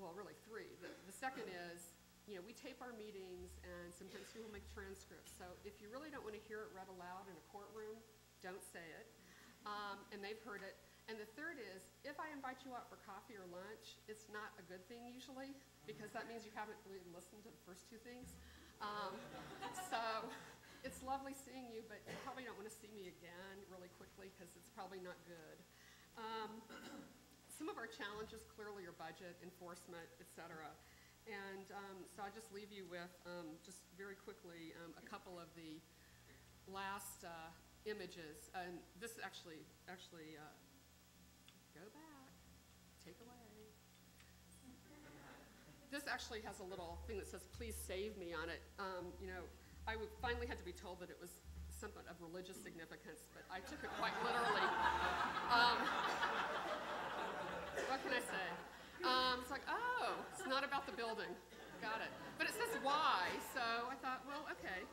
well, really three. The second is, you know, we tape our meetings, and sometimes people make transcripts. So if you really don't want to hear it read aloud in a courtroom, don't say it. And they've heard it. And the third is, if I invite you out for coffee or lunch, it's not a good thing usually, because that means you haven't really listened to the first two things. So it's lovely seeing you, but you probably don't want to see me again really quickly, because it's probably not good. Some of our challenges clearly are budget, enforcement, et cetera. And so I'll just leave you with, just very quickly, a couple of the last images. And this actually, go back, take away. This actually has a little thing that says, please save me on it. You know, I finally had to be told that it was something of religious significance, but I took it quite literally. What can I say? It's like, oh, it's not about the building. Got it. But it says why, so I thought, well, okay.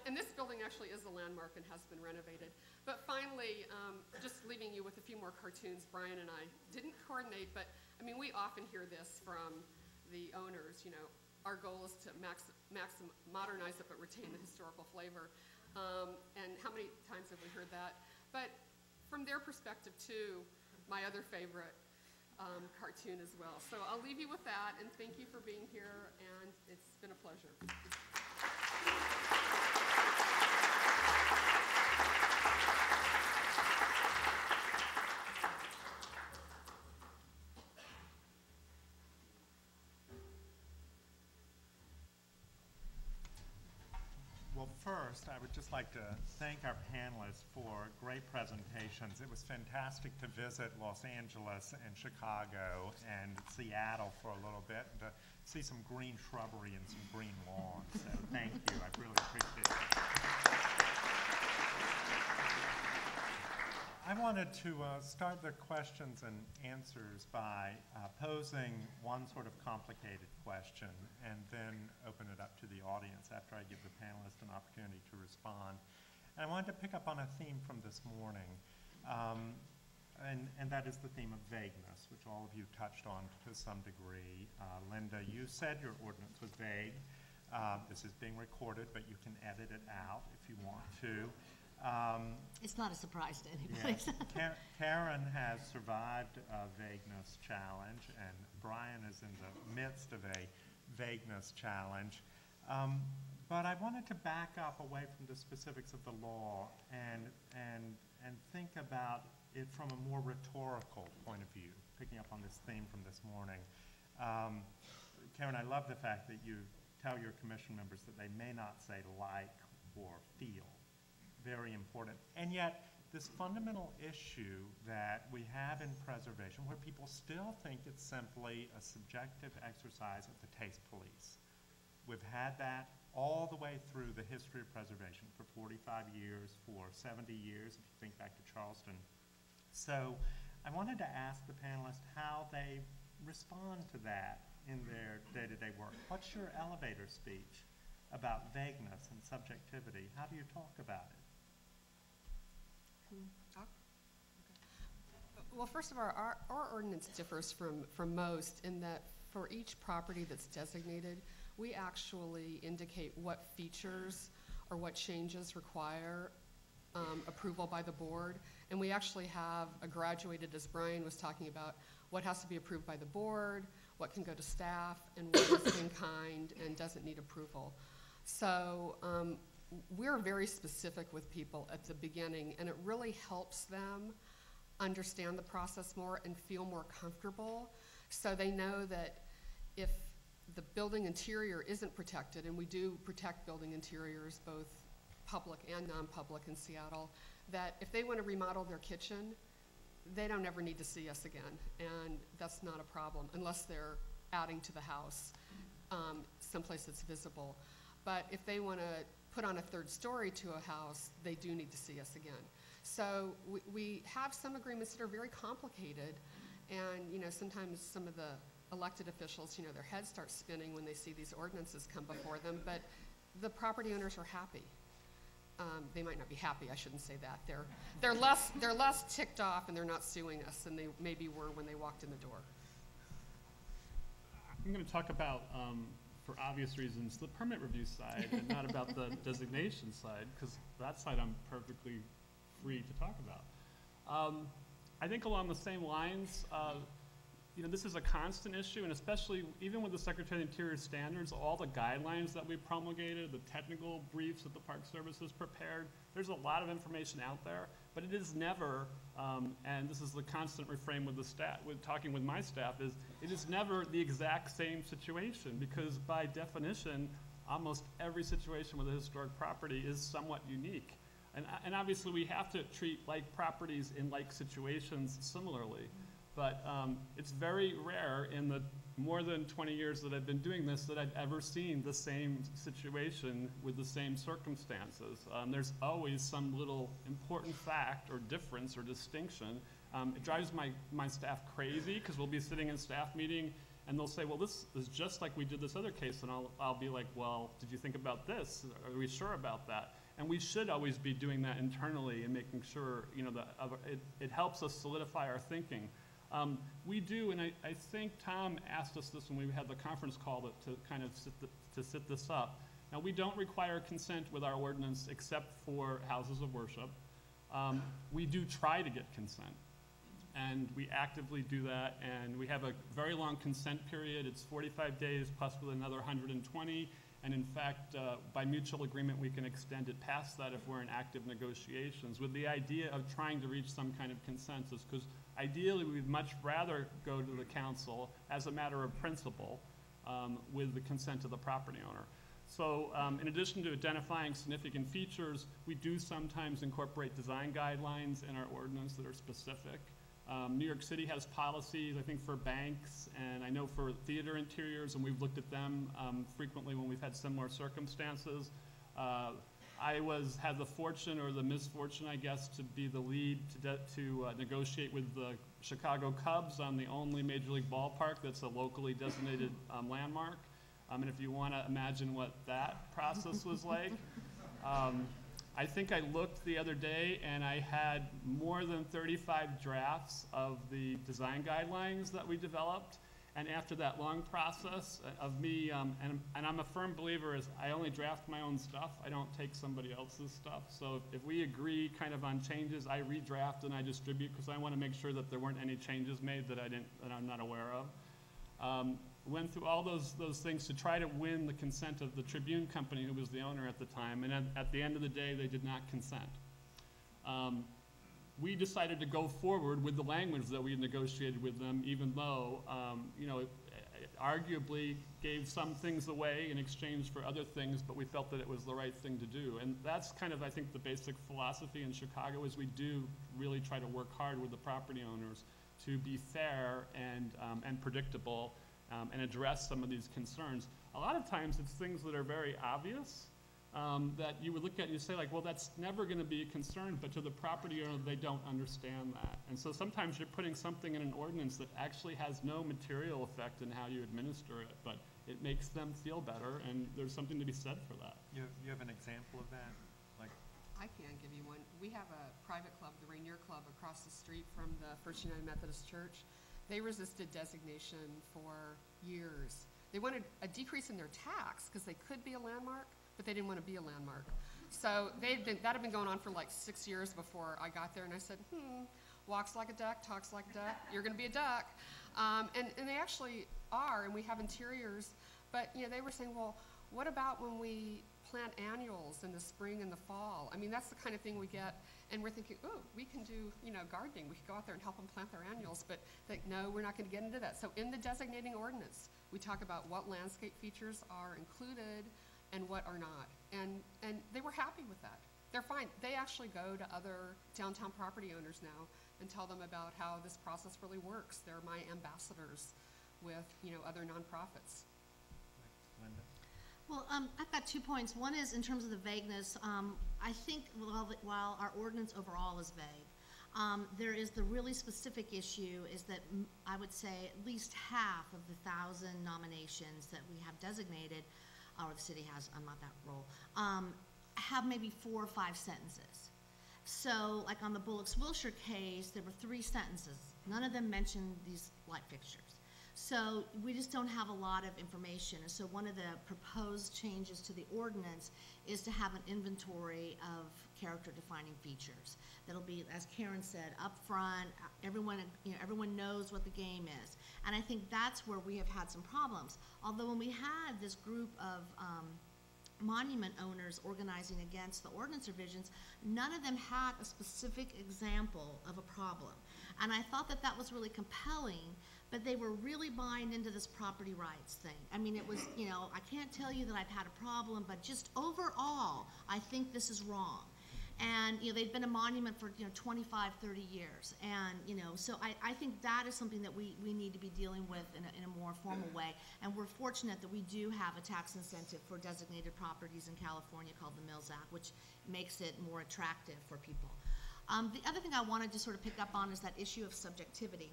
And this building actually is a landmark and has been renovated. But finally, just leaving you with a few more cartoons. Brian and I didn't coordinate, but I mean, we often hear this from the owners, you know, our goal is to modernize it but retain the historical flavor. And how many times have we heard that? But from their perspective too, my other favorite cartoon as well. So I'll leave you with that, and thank you for being here, and it's been a pleasure. Well, first, I would just like to thank our panelists for great presentations. It was fantastic to visit Los Angeles and Chicago and Seattle for a little bit, and to see some green shrubbery and some green lawns. So thank you. I really appreciate it. I wanted to start the questions and answers by posing one sort of complicated question and then open it up to the audience after I give the panelists an opportunity to respond. And I wanted to pick up on a theme from this morning, and that is the theme of vagueness, which all of you touched on to some degree. Linda, you said your ordinance was vague. This is being recorded, but you can edit it out if you want to. It's not a surprise to anybody. Yes. Karen has survived a vagueness challenge, and Brian is in the midst of a vagueness challenge. But I wanted to back up away from the specifics of the law and think about it from a more rhetorical point of view, picking up on this theme from this morning. Karen, I love the fact that you tell your commission members that they may not say like or feel. Very important. And yet, this fundamental issue that we have in preservation, where people still think it's simply a subjective exercise of the taste police. We've had that all the way through the history of preservation for 45 years, for 70 years, if you think back to Charleston. So I wanted to ask the panelists how they respond to that in their day-to-day work. What's your elevator speech about vagueness and subjectivity? How do you talk about it? Well, first of all, our ordinance differs from most in that for each property that's designated, we actually indicate what features or what changes require approval by the board. And we actually have a graduated, as Brian was talking about, what has to be approved by the board, what can go to staff, and what is in kind and doesn't need approval. So we're very specific with people at the beginning, and it really helps them understand the process more and feel more comfortable, so they know that if the building interior isn't protected, and we do protect building interiors, both public and non-public in Seattle, that if they want to remodel their kitchen, they don't ever need to see us again, and that's not a problem unless they're adding to the house someplace that's visible. But if they want to put on a third story to a house, they do need to see us again. So we have some agreements that are very complicated, and sometimes some of the elected officials, their heads start spinning when they see these ordinances come before them, but the property owners are happy. They might not be happy, I shouldn't say that. They're less ticked off, and they're not suing us than they maybe were when they walked in the door. I'm going to talk about, for obvious reasons, the permit review side and not about the designation side, because that side I'm perfectly free to talk about. I think along the same lines, this is a constant issue, and especially even with the Secretary of the Interior standards, all the guidelines that we promulgated, the technical briefs that the Park Service has prepared, there's a lot of information out there, but it is never, and this is the constant refrain with the staff, with talking with my staff, is it is never the exact same situation, because by definition, almost every situation with a historic property is somewhat unique. And obviously we have to treat like properties in like situations similarly. But it's very rare in the more than 20 years that I've been doing this that I've ever seen the same situation with the same circumstances. There's always some little important fact or difference or distinction. It drives my staff crazy, because we'll be sitting in staff meeting and they'll say, well, this is just like we did this other case, and I'll be like, well, did you think about this? Are we sure about that? And we should always be doing that internally and making sure that it helps us solidify our thinking. We do, and I think Tom asked us this when we had the conference call to kind of sit this up. Now, we don't require consent with our ordinance except for houses of worship. We do try to get consent, and we actively do that, and we have a very long consent period. It's 45 days plus with another 120, and in fact, by mutual agreement, we can extend it past that if we're in active negotiations, with the idea of trying to reach some kind of consensus, because ideally, we'd much rather go to the council as a matter of principle with the consent of the property owner. So in addition to identifying significant features, we do sometimes incorporate design guidelines in our ordinance that are specific. New York City has policies, I think, for banks, and I know for theater interiors, and we've looked at them frequently when we've had similar circumstances. I had the fortune or the misfortune, I guess, to be the lead to negotiate with the Chicago Cubs on the only Major League ballpark that's a locally designated landmark. And if you want to imagine what that process was like, I think I looked the other day and I had more than 35 drafts of the design guidelines that we developed. And after that long process of me, and I'm a firm believer is I only draft my own stuff. I don't take somebody else's stuff. So if we agree kind of on changes, I redraft and I distribute because I want to make sure that there weren't any changes made that I'm not aware of. Went through all those things to try to win the consent of the Tribune company, who was the owner at the time, and at the end of the day, they did not consent. We decided to go forward with the language that we had negotiated with them, even though, it arguably gave some things away in exchange for other things, but we felt that it was the right thing to do. And that's kind of, I think, the basic philosophy in Chicago is we do really try to work hard with the property owners to be fair and predictable and address some of these concerns. A lot of times it's things that are very obvious that you would look at and you say like, well, that's never gonna be a concern, but to the property owner, they don't understand that. And so sometimes you're putting something in an ordinance that actually has no material effect in how you administer it, but it makes them feel better, and there's something to be said for that. You have an example of that? Like, I can give you one. We have a private club, the Rainier Club, across the street from the First United Methodist Church. They resisted designation for years. They wanted a decrease in their tax because they could be a landmark, but they didn't want to be a landmark. So that had been going on for like 6 years before I got there, and I said, walks like a duck, talks like a duck, you're going to be a duck. And they actually are, and we have interiors, but they were saying, well, what about when we plant annuals in the spring and the fall? I mean, that's the kind of thing we get, and we're thinking, oh, we can do, gardening. We could go out there and help them plant their annuals, but no, we're not going to get into that. So in the designating ordinance, we talk about what landscape features are included and what are not. And they were happy with that. They're fine. They actually go to other downtown property owners now and tell them about how this process really works. They're my ambassadors with, other nonprofits. Linda? Well, I've got 2 points. One is in terms of the vagueness. I think while our ordinance overall is vague, there is the really specific issue is that I would say at least half of the 1,000 nominations that we have designated, or the city has, I'm not that role, have maybe 4 or 5 sentences. So like on the Bullocks-Wilshire case, there were 3 sentences. None of them mentioned these light fixtures. So we just don't have a lot of information. And so one of the proposed changes to the ordinance is to have an inventory of character-defining features. That'll be, as Karen said, up front. Everyone knows what the game is. And I think that's where we have had some problems. Although when we had this group of monument owners organizing against the ordinance revisions, none of them had a specific example of a problem. And I thought that that was really compelling, but they were really buying into this property rights thing. I mean, it was, I can't tell you that I've had a problem, but just overall, I think this is wrong. And, they've been a monument for, 25, 30 years. And, so I think that is something that we need to be dealing with in a more formal way. And we're fortunate that we do have a tax incentive for designated properties in California called the Mills Act, which makes it more attractive for people. The other thing I wanted to sort of pick up on is that issue of subjectivity.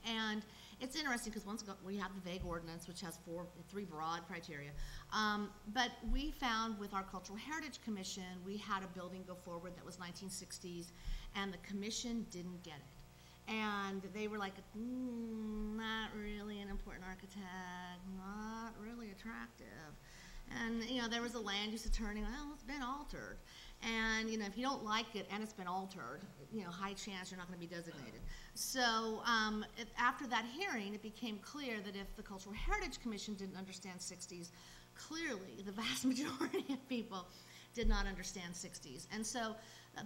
And it's interesting because once we have the vague ordinance, which has 3 broad criteria. But we found with our Cultural Heritage Commission, we had a building go forward that was 1960s, and the commission didn't get it. And they were like, not really an important architect, not really attractive. And, there was a land use attorney, well, it's been altered. And, if you don't like it and it's been altered, high chance you're not going to be designated. So after that hearing, it became clear that if the Cultural Heritage Commission didn't understand 60s, clearly the vast majority of people did not understand 60s. And so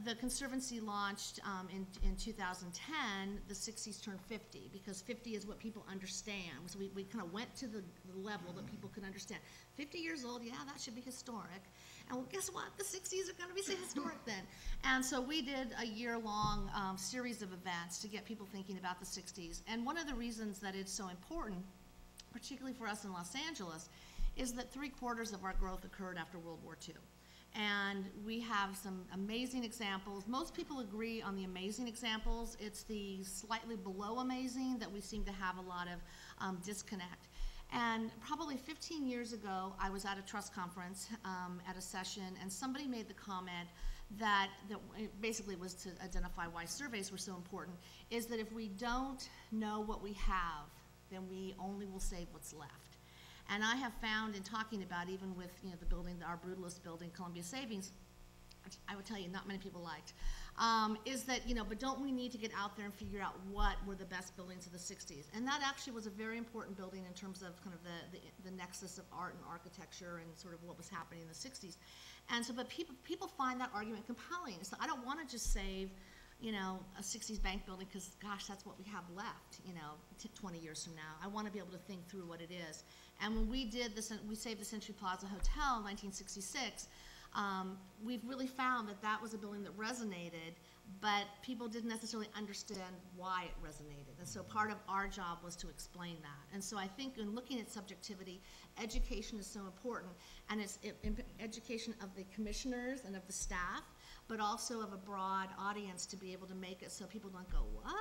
the Conservancy launched in 2010, the 60s turned 50, because 50 is what people understand. So we kind of went to the level that people could understand. 50 years old, yeah, that should be historic. And well, guess what? The 60s are going to be historic then. And so we did a year-long series of events to get people thinking about the 60s. And one of the reasons that it's so important, particularly for us in Los Angeles, is that 3/4 of our growth occurred after World War II. And we have some amazing examples. Most people agree on the amazing examples. It's the slightly below amazing that we seem to have a lot of disconnect. And probably 15 years ago, I was at a trust conference at a session, and somebody made the comment that it basically was to identify why surveys were so important, is that if we don't know what we have, then we only will save what's left. And I have found in talking about, even with the building, our brutalist building, Columbia Savings, which I would tell you not many people liked, is that, but don't we need to get out there and figure out what were the best buildings of the 60s? And that actually was a very important building in terms of kind of the nexus of art and architecture and sort of what was happening in the 60s. And so, but people find that argument compelling. So I don't want to just save, a 60s bank building because, gosh, that's what we have left, 20 years from now. I want to be able to think through what it is. And when we did this, we saved the Century Plaza Hotel in 1966, we've really found that that was a building that resonated, but people didn't necessarily understand why it resonated. And so part of our job was to explain that. And so I think in looking at subjectivity, education is so important, and it's education of the commissioners and of the staff, but also of a broad audience to be able to make it so people don't go, what?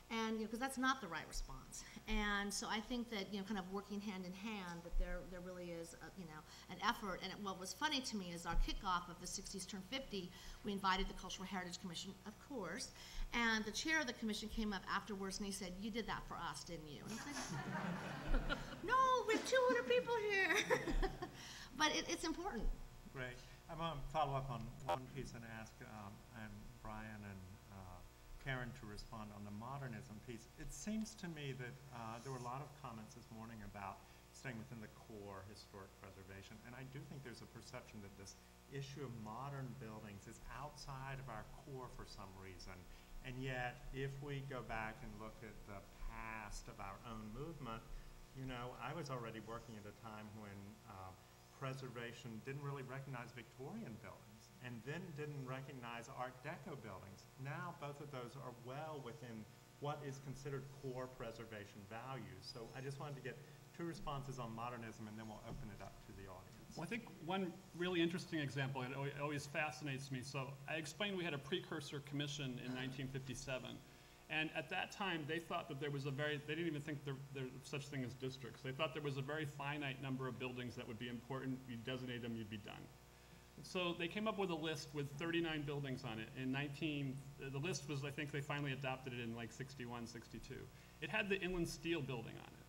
And because that's not the right response. And so I think that kind of working hand in hand, that there really is an effort. And what was funny to me is our kickoff of the 60s Turn 50, we invited the Cultural Heritage Commission, of course, and the chair of the commission came up afterwards and he said, "You did that for us, didn't you?" And I was like, "No, we have 200 people here." But it's important. Great. I'm going to follow up on one piece and ask and Brian and Karen to respond on the modernism piece. It seems to me that there were a lot of comments this morning about staying within the core historic preservation, and I do think there's a perception that this issue of modern buildings is outside of our core for some reason. And yet, if we go back and look at the past of our own movement, I was already working at a time when preservation didn't really recognize Victorian buildings and then didn't recognize Art Deco buildings. Now both of those are well within what is considered core preservation values. So I just wanted to get two responses on modernism, and then we'll open it up to the audience. Well, I think one really interesting example, it always fascinates me. So I explained we had a precursor commission in 1957. And at that time, they thought that there was they didn't even think there was such thing as districts. They thought there was a very finite number of buildings that would be important. You'd designate them, you'd be done. So they came up with a list with 39 buildings on it. The list was, I think they finally adopted it in like 61, 62. It had the Inland Steel building on it.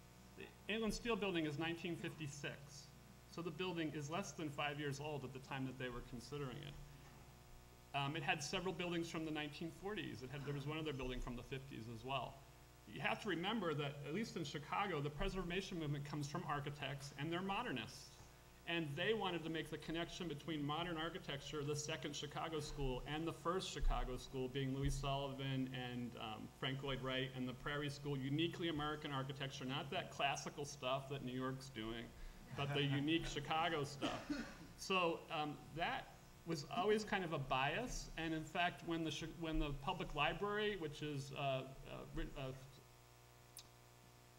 The Inland Steel building is 1956. So the building is less than 5 years old at the time that they were considering it. It had several buildings from the 1940s. There was one other building from the 50s as well. You have to remember that, at least in Chicago, the preservation movement comes from architects, and they're modernists. And they wanted to make the connection between modern architecture, the second Chicago school, and the first Chicago school, being Louis Sullivan and Frank Lloyd Wright, and the Prairie School, uniquely American architecture, not that classical stuff that New York's doing, but the unique Chicago stuff. So that was always kind of a bias, and in fact, when the public library, which is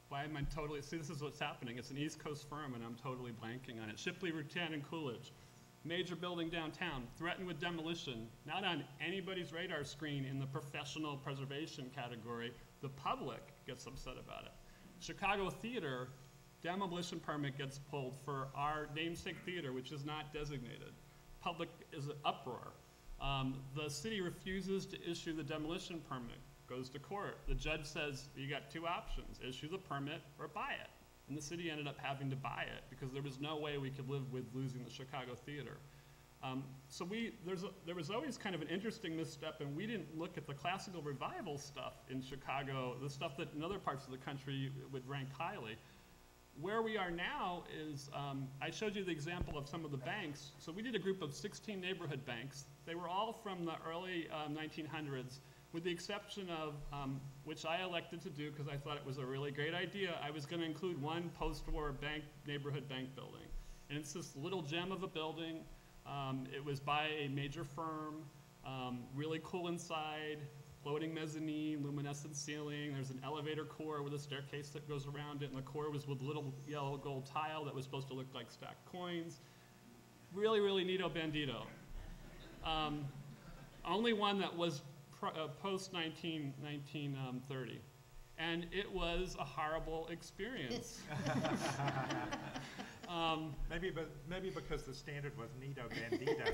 why am I totally, see, this is what's happening. It's an East Coast firm, and I'm totally blanking on it. Shipley, Rutan, and Coolidge. Major building downtown, threatened with demolition, not on anybody's radar screen in the professional preservation category. The public gets upset about it. Chicago Theater, demolition permit gets pulled for our namesake theater, which is not designated. Public is an uproar. The city refuses to issue the demolition permit. Goes to court. The judge says, you got two options, issue the permit or buy it. And the city ended up having to buy it because there was no way we could live with losing the Chicago Theater. So there was always kind of an interesting misstep, and we didn't look at the classical revival stuff in Chicago, the stuff that in other parts of the country would rank highly. Where we are now is, I showed you the example of some of the banks. So we did a group of 16 neighborhood banks. They were all from the early 1900s. With the exception of, which I elected to do because I thought it was a really great idea, I was going to include one post-war neighborhood bank building. And it's this little gem of a building. It was by a major firm, really cool inside, floating mezzanine, luminescent ceiling. There's an elevator core with a staircase that goes around it, and the core was with little yellow gold tile that was supposed to look like stacked coins. Really, really neato bandito. Only one that was post-1930. And it was a horrible experience. Maybe because the standard was Nito Bandito.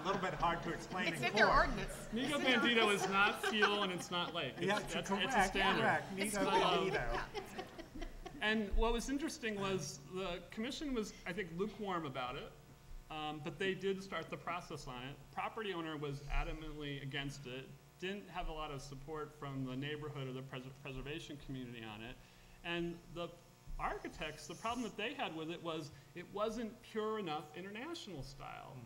A little bit hard to explain It's in in their court. ordinance. Nico Bandito is not fuel and it's not lake. Yeah, It's a correct, standard. correct. Nito But, Bandito. And what was interesting was the commission was, I think, lukewarm about it, but they did start the process on it. Property owner was adamantly against it, didn't have a lot of support from the neighborhood or the preservation community on it. And the architects, the problem that they had with it was it wasn't pure enough international style.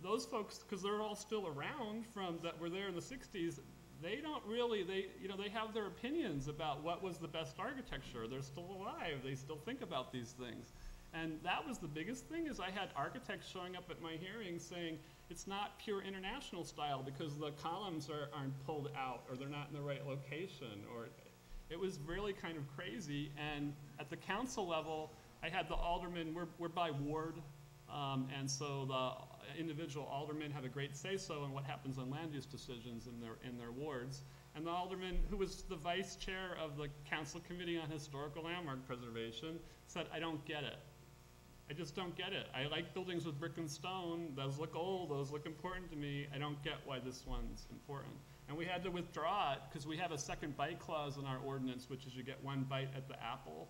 Those folks, because they're all still around from that were there in the 60s, they don't really, they have their opinions about what was the best architecture. They're still alive. They still think about these things. And that was the biggest thing, is I had architects showing up at my hearings saying it's not pure international style because the columns aren't pulled out or they're not in the right location. Or it was really kind of crazy. And at the council level, I had the aldermen, we're by ward, and so the individual aldermen have a great say-so in what happens on land use decisions in their wards. And the alderman, who was the vice chair of the council committee on historical landmark preservation, said, I don't get it. I just don't get it. I like buildings with brick and stone. Those look old. Those look important to me. I don't get why this one's important. And we had to withdraw it because we have a second bite clause in our ordinance, which is you get one bite at the apple.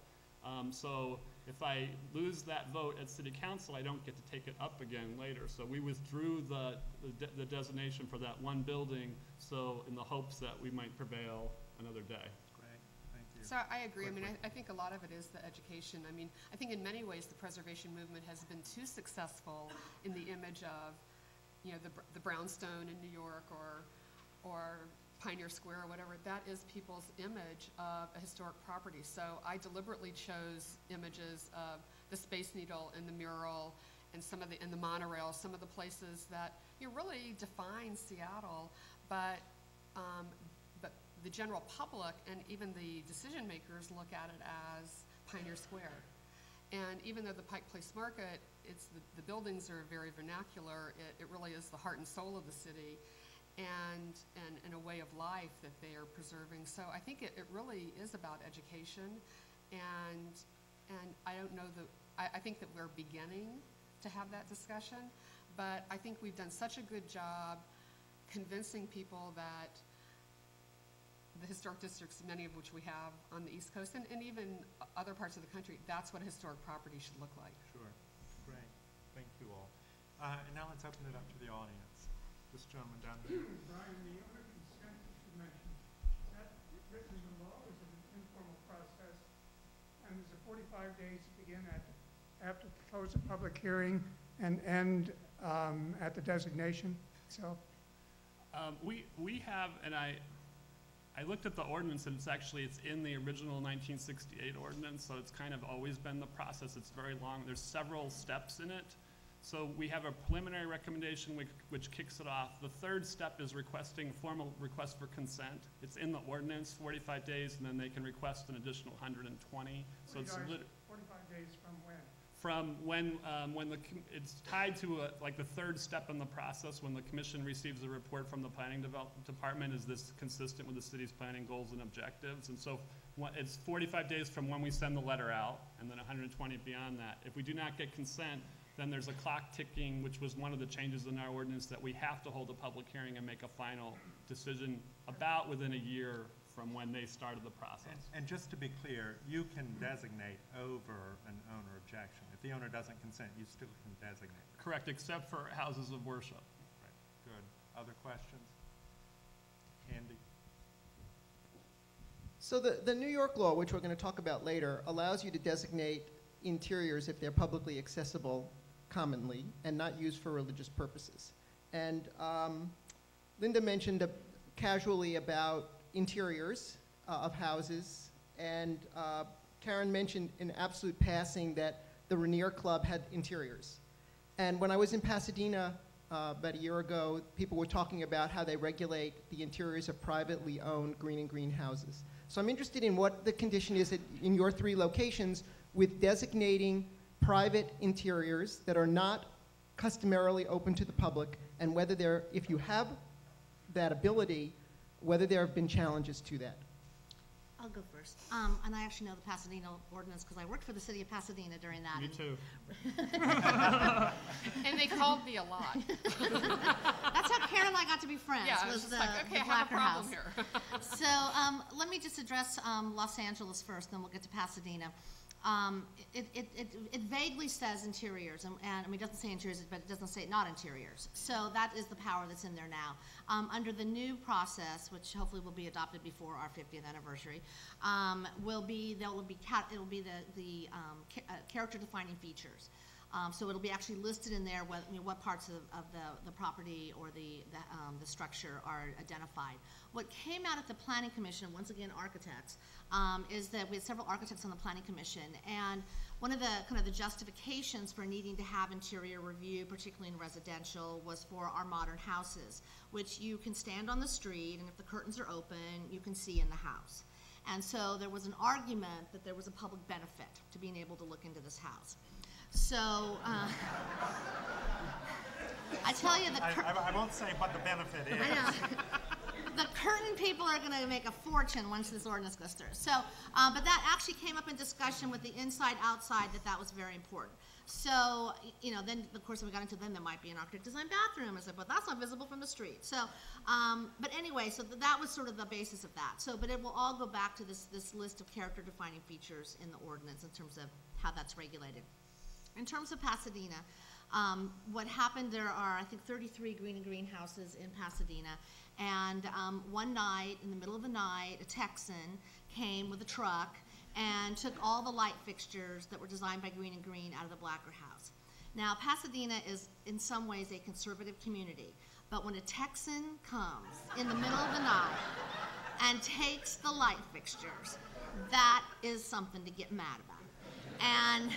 So if I lose that vote at city council, I don't get to take it up again later. So we withdrew the designation for that one building, so in the hopes that we might prevail another day. Great, thank you. So I agree. I mean, I think a lot of it is the education. I mean, I think in many ways the preservation movement has been too successful in the image of, you know, the brownstone in New York or Pioneer Square or whatever. That is people's image of a historic property. So I deliberately chose images of the Space Needle and the mural and and the monorail, some of the places that really define Seattle, but the general public and even the decision makers look at it as Pioneer Square. And even though the Pike Place Market, the buildings are very vernacular, it really is the heart and soul of the city. And a way of life that they are preserving. So I think it really is about education, and I don't know I think that we're beginning to have that discussion, but I think we've done such a good job convincing people that the historic districts, many of which we have on the East Coast and even other parts of the country, that's what a historic property should look like. Sure, great, thank you all. And now let's open it up to the audience. This gentleman down there. Brian, the owner consent that you mentioned, is that written in the law, or is it an informal process? And is it 45 days to begin after the close of public hearing and end at the designation itself? We have, and I looked at the ordinance, and it's in the original 1968 ordinance, so it's kind of always been the process. It's very long. There's several steps in it. So we have a preliminary recommendation which kicks it off. The third step is requesting formal request for consent. It's in the ordinance, 45 days, and then they can request an additional 120. So it's 45 days from when? From when it's tied to like the third step in the process when the commission receives a report from the planning department. Is this consistent with the city's planning goals and objectives? And so it's 45 days from when we send the letter out, and then 120 beyond that. If we do not get consent, then there's a clock ticking, which was one of the changes in our ordinance, that we have to hold a public hearing and make a final decision about within a year from when they started the process. And just to be clear, you can designate over an owner objection. If the owner doesn't consent, you still can designate. Correct, except for houses of worship. Right, good. Other questions? Andy? So the New York law, which we're going to talk about later, allows you to designate interiors if they're publicly accessible commonly and not used for religious purposes. And Linda mentioned casually about interiors of houses, and Karen mentioned in absolute passing that the Rainier Club had interiors. And when I was in Pasadena about a year ago, people were talking about how they regulate the interiors of privately owned green and green houses. So I'm interested in what the condition is in your 3 locations with designating private interiors that are not customarily open to the public, and whether if you have that ability, whether there have been challenges to that. I'll go first. And I actually know the Pasadena ordinance because I worked for the city of Pasadena during that. Me too. And they called me a lot. That's how Karen and I got to be friends. Yeah, I was was just the, like, okay, the I have a Blacker problem House. here. So let me just address Los Angeles first, then we'll get to Pasadena. It vaguely says interiors, and I mean, it doesn't say interiors, but it doesn't say not interiors. So that is the power that's in there now. Under the new process, which hopefully will be adopted before our 50th anniversary, it'll be the character-defining features. So it'll be actually listed in there what parts of the property or the structure are identified. What came out at the Planning Commission, once again architects, is that we had several architects on the Planning Commission, and one of the kind of the justifications for needing to have interior review, particularly in residential, was for our modern houses, which you can stand on the street, and if the curtains are open, you can see in the house. And so there was an argument that there was a public benefit to being able to look into this house. So, I tell you, I won't say what the benefit is. I know. The curtain people are going to make a fortune once this ordinance goes through. So, but that actually came up in discussion with the inside-outside that was very important. So, you know, then of course we got into then there might be an architect design bathroom. I said, but that's not visible from the street. So, but anyway, so that was sort of the basis of that. So, but it will all go back to this list of character-defining features in the ordinance in terms of how that's regulated. In terms of Pasadena, what happened, there are, I think, 33 green and green houses in Pasadena. And one night, in the middle of the night, a Texan came with a truck and took all the light fixtures that were designed by Green and Green out of the Blacker House. Now, Pasadena is, in some ways, a conservative community. But when a Texan comes in the middle of the night and takes the light fixtures, that is something to get mad about. And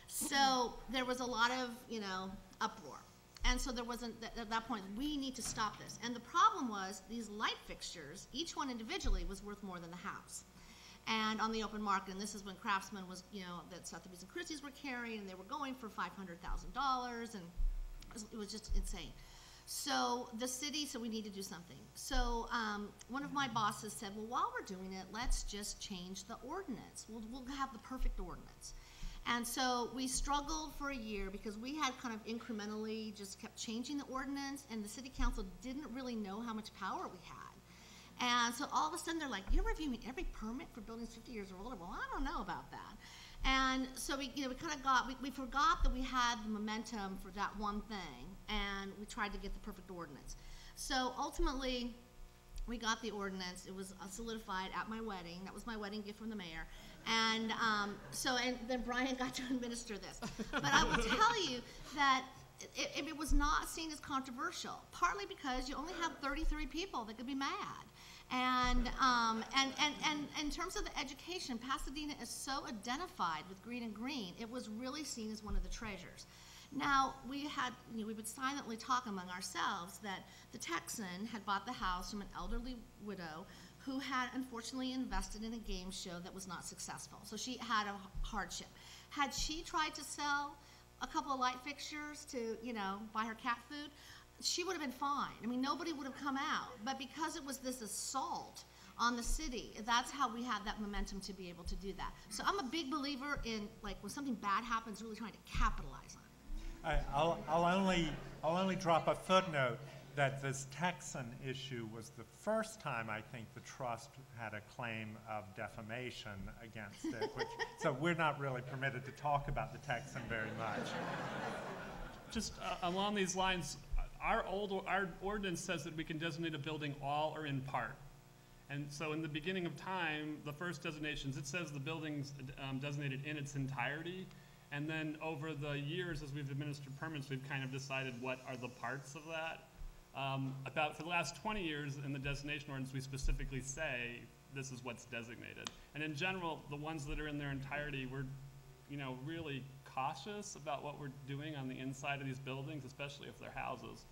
so there was a lot of, you know, uproar. And so there wasn't, at that point, we need to stop this. And the problem was these light fixtures, each one individually was worth more than the house. And on the open market, and this is when Craftsman was, you know, that Sotheby's and Christie's were carrying, and they were going for $500,000, and it was just insane. So the city said we need to do something. So one of my bosses said, well, while we're doing it, let's just change the ordinance. We'll have the perfect ordinance. And so we struggled for a year because we had kind of incrementally just kept changing the ordinance, and the city council didn't really know how much power we had. And so all of a sudden they're like, you're reviewing every permit for buildings 50 years or older? Well, I don't know about that. And so we kind of we forgot that we had the momentum for that one thing, and we tried to get the perfect ordinance. So ultimately, we got the ordinance. It was solidified at my wedding. That was my wedding gift from the mayor. And and then Brian got to administer this. But I will tell you that it was not seen as controversial, partly because you only have 33 people that could be mad. And in terms of the education, Pasadena is so identified with Green and Green, it was really seen as one of the treasures. Now, we would silently talk among ourselves that the Texan had bought the house from an elderly widow who had unfortunately invested in a game show that was not successful. So she had a hardship. Had she tried to sell a couple of light fixtures to, you know, buy her cat food, she would have been fine. I mean, nobody would have come out. But because it was this assault on the city, that's how we had that momentum to be able to do that. So I'm a big believer in, like, when something bad happens, really trying to capitalize on it. I'll only drop a footnote that this Texan issue was the first time I think the trust had a claim of defamation against it, so we're not really permitted to talk about the Texan very much. Just along these lines, our ordinance says that we can designate a building all or in part. And so in the beginning of time, the first designations, it says the building's designated in its entirety. And then over the years, as we've administered permits, we've kind of decided what are the parts of that. For the last 20 years in the designation ordinance, we specifically say this is what's designated. And in general, the ones that are in their entirety, we're, you know, really cautious about what we're doing on the inside of these buildings, especially if they're houses.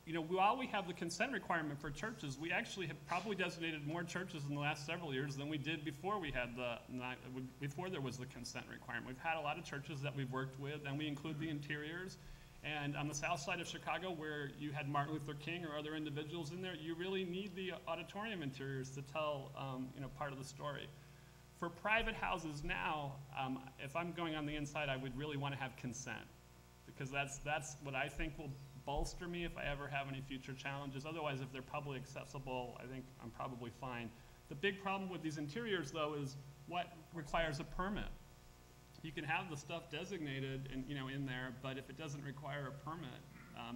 You know, while we have the consent requirement for churches, we actually have probably designated more churches in the last several years than we did before we had before there was the consent requirement. We've had a lot of churches that we've worked with, and we include the interiors. And on the south side of Chicago, where you had Martin Luther King or other individuals in there, you really need the auditorium interiors to tell part of the story. For private houses now, if I'm going on the inside, I would really want to have consent, because that's what I think will bolster me if I ever have any future challenges. Otherwise, if they're publicly accessible, I think I'm probably fine. The big problem with these interiors, though, is what requires a permit. You can have the stuff designated and in there, but if it doesn't require a permit,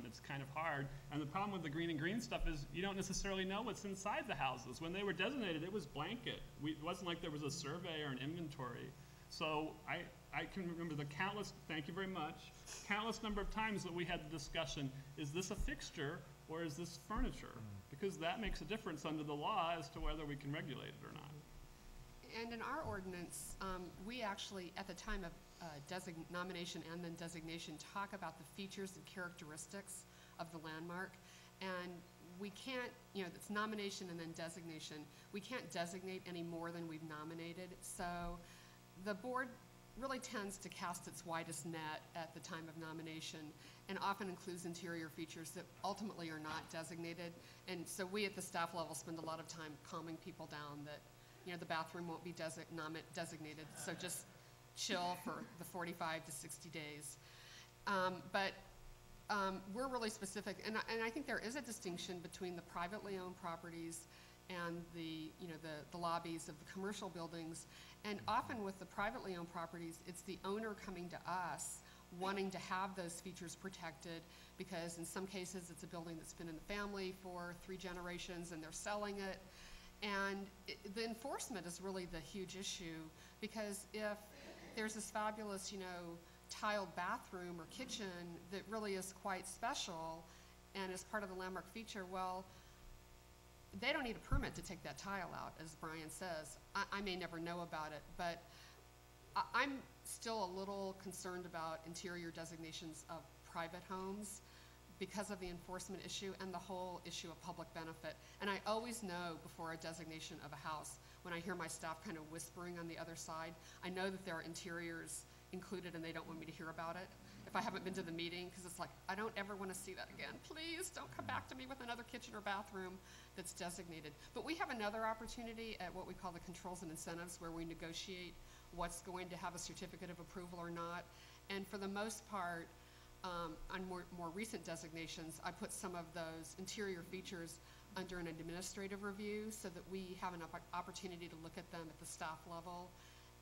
it's kind of hard. And the problem with the green and green stuff is you don't necessarily know what's inside the houses. When they were designated, it was blanket. It wasn't like there was a survey or an inventory. So I can remember the countless, thank you very much, countless number of times that we had the discussion, is this a fixture or is this furniture? Because that makes a difference under the law as to whether we can regulate it or not. And in our ordinance, we actually, at the time of nomination and then designation, talk about the features and characteristics of the landmark. And we can't, it's nomination and then designation. We can't designate any more than we've nominated. So the board really tends to cast its widest net at the time of nomination and often includes interior features that ultimately are not designated. And so we at the staff level spend a lot of time calming people down that the bathroom won't be designated, so just chill for the 45 to 60 days. But we're really specific, and I think there is a distinction between the privately owned properties and the lobbies of the commercial buildings. And often with the privately owned properties, it's the owner coming to us wanting to have those features protected, because in some cases it's a building that's been in the family for 3 generations and they're selling it. And the enforcement is really the huge issue, because if there's this fabulous, tiled bathroom or kitchen that really is quite special and is part of the landmark feature, well, they don't need a permit to take that tile out, as Brian says. I may never know about it, but I'm still a little concerned about interior designations of private homes because of the enforcement issue and the whole issue of public benefit. And I always know before a designation of a house, when I hear my staff kind of whispering on the other side, I know that there are interiors included and they don't want me to hear about it. If I haven't been to the meeting, because it's like, I don't ever want to see that again. Please don't come back to me with another kitchen or bathroom that's designated. But we have another opportunity at what we call the controls and incentives, where we negotiate what's going to have a certificate of approval or not. And for the most part, on more recent designations, I put some of those interior features under an administrative review so that we have an opportunity to look at them at the staff level,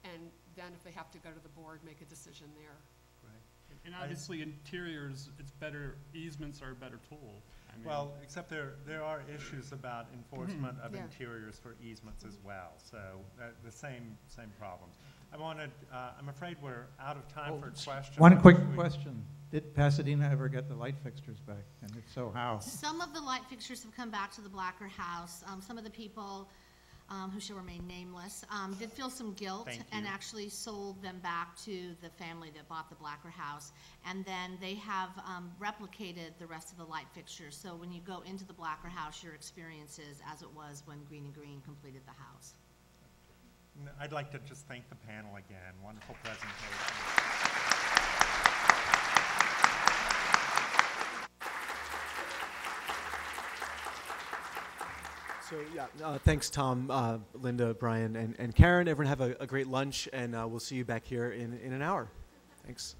and then if they have to go to the board, make a decision there. Right. And obviously interiors, it's better, easements are a better tool. I mean, Well, except there are issues about enforcement of Yeah. interiors for easements as well. So the same problems. I'm afraid we're out of time for questions. One quick question. Did Pasadena ever get the light fixtures back? And if so, how? Some of the light fixtures have come back to the Blacker House. Some of the people who shall remain nameless did feel some guilt and actually sold them back to the family that bought the Blacker House. And then they have replicated the rest of the light fixtures. So when you go into the Blacker House, your experience is as it was when Green and Green completed the house. I'd like to just thank the panel again. Wonderful presentation. So yeah, thanks Tom, Linda, Brian, and Karen. Everyone have a great lunch, and we'll see you back here in an hour. Thanks.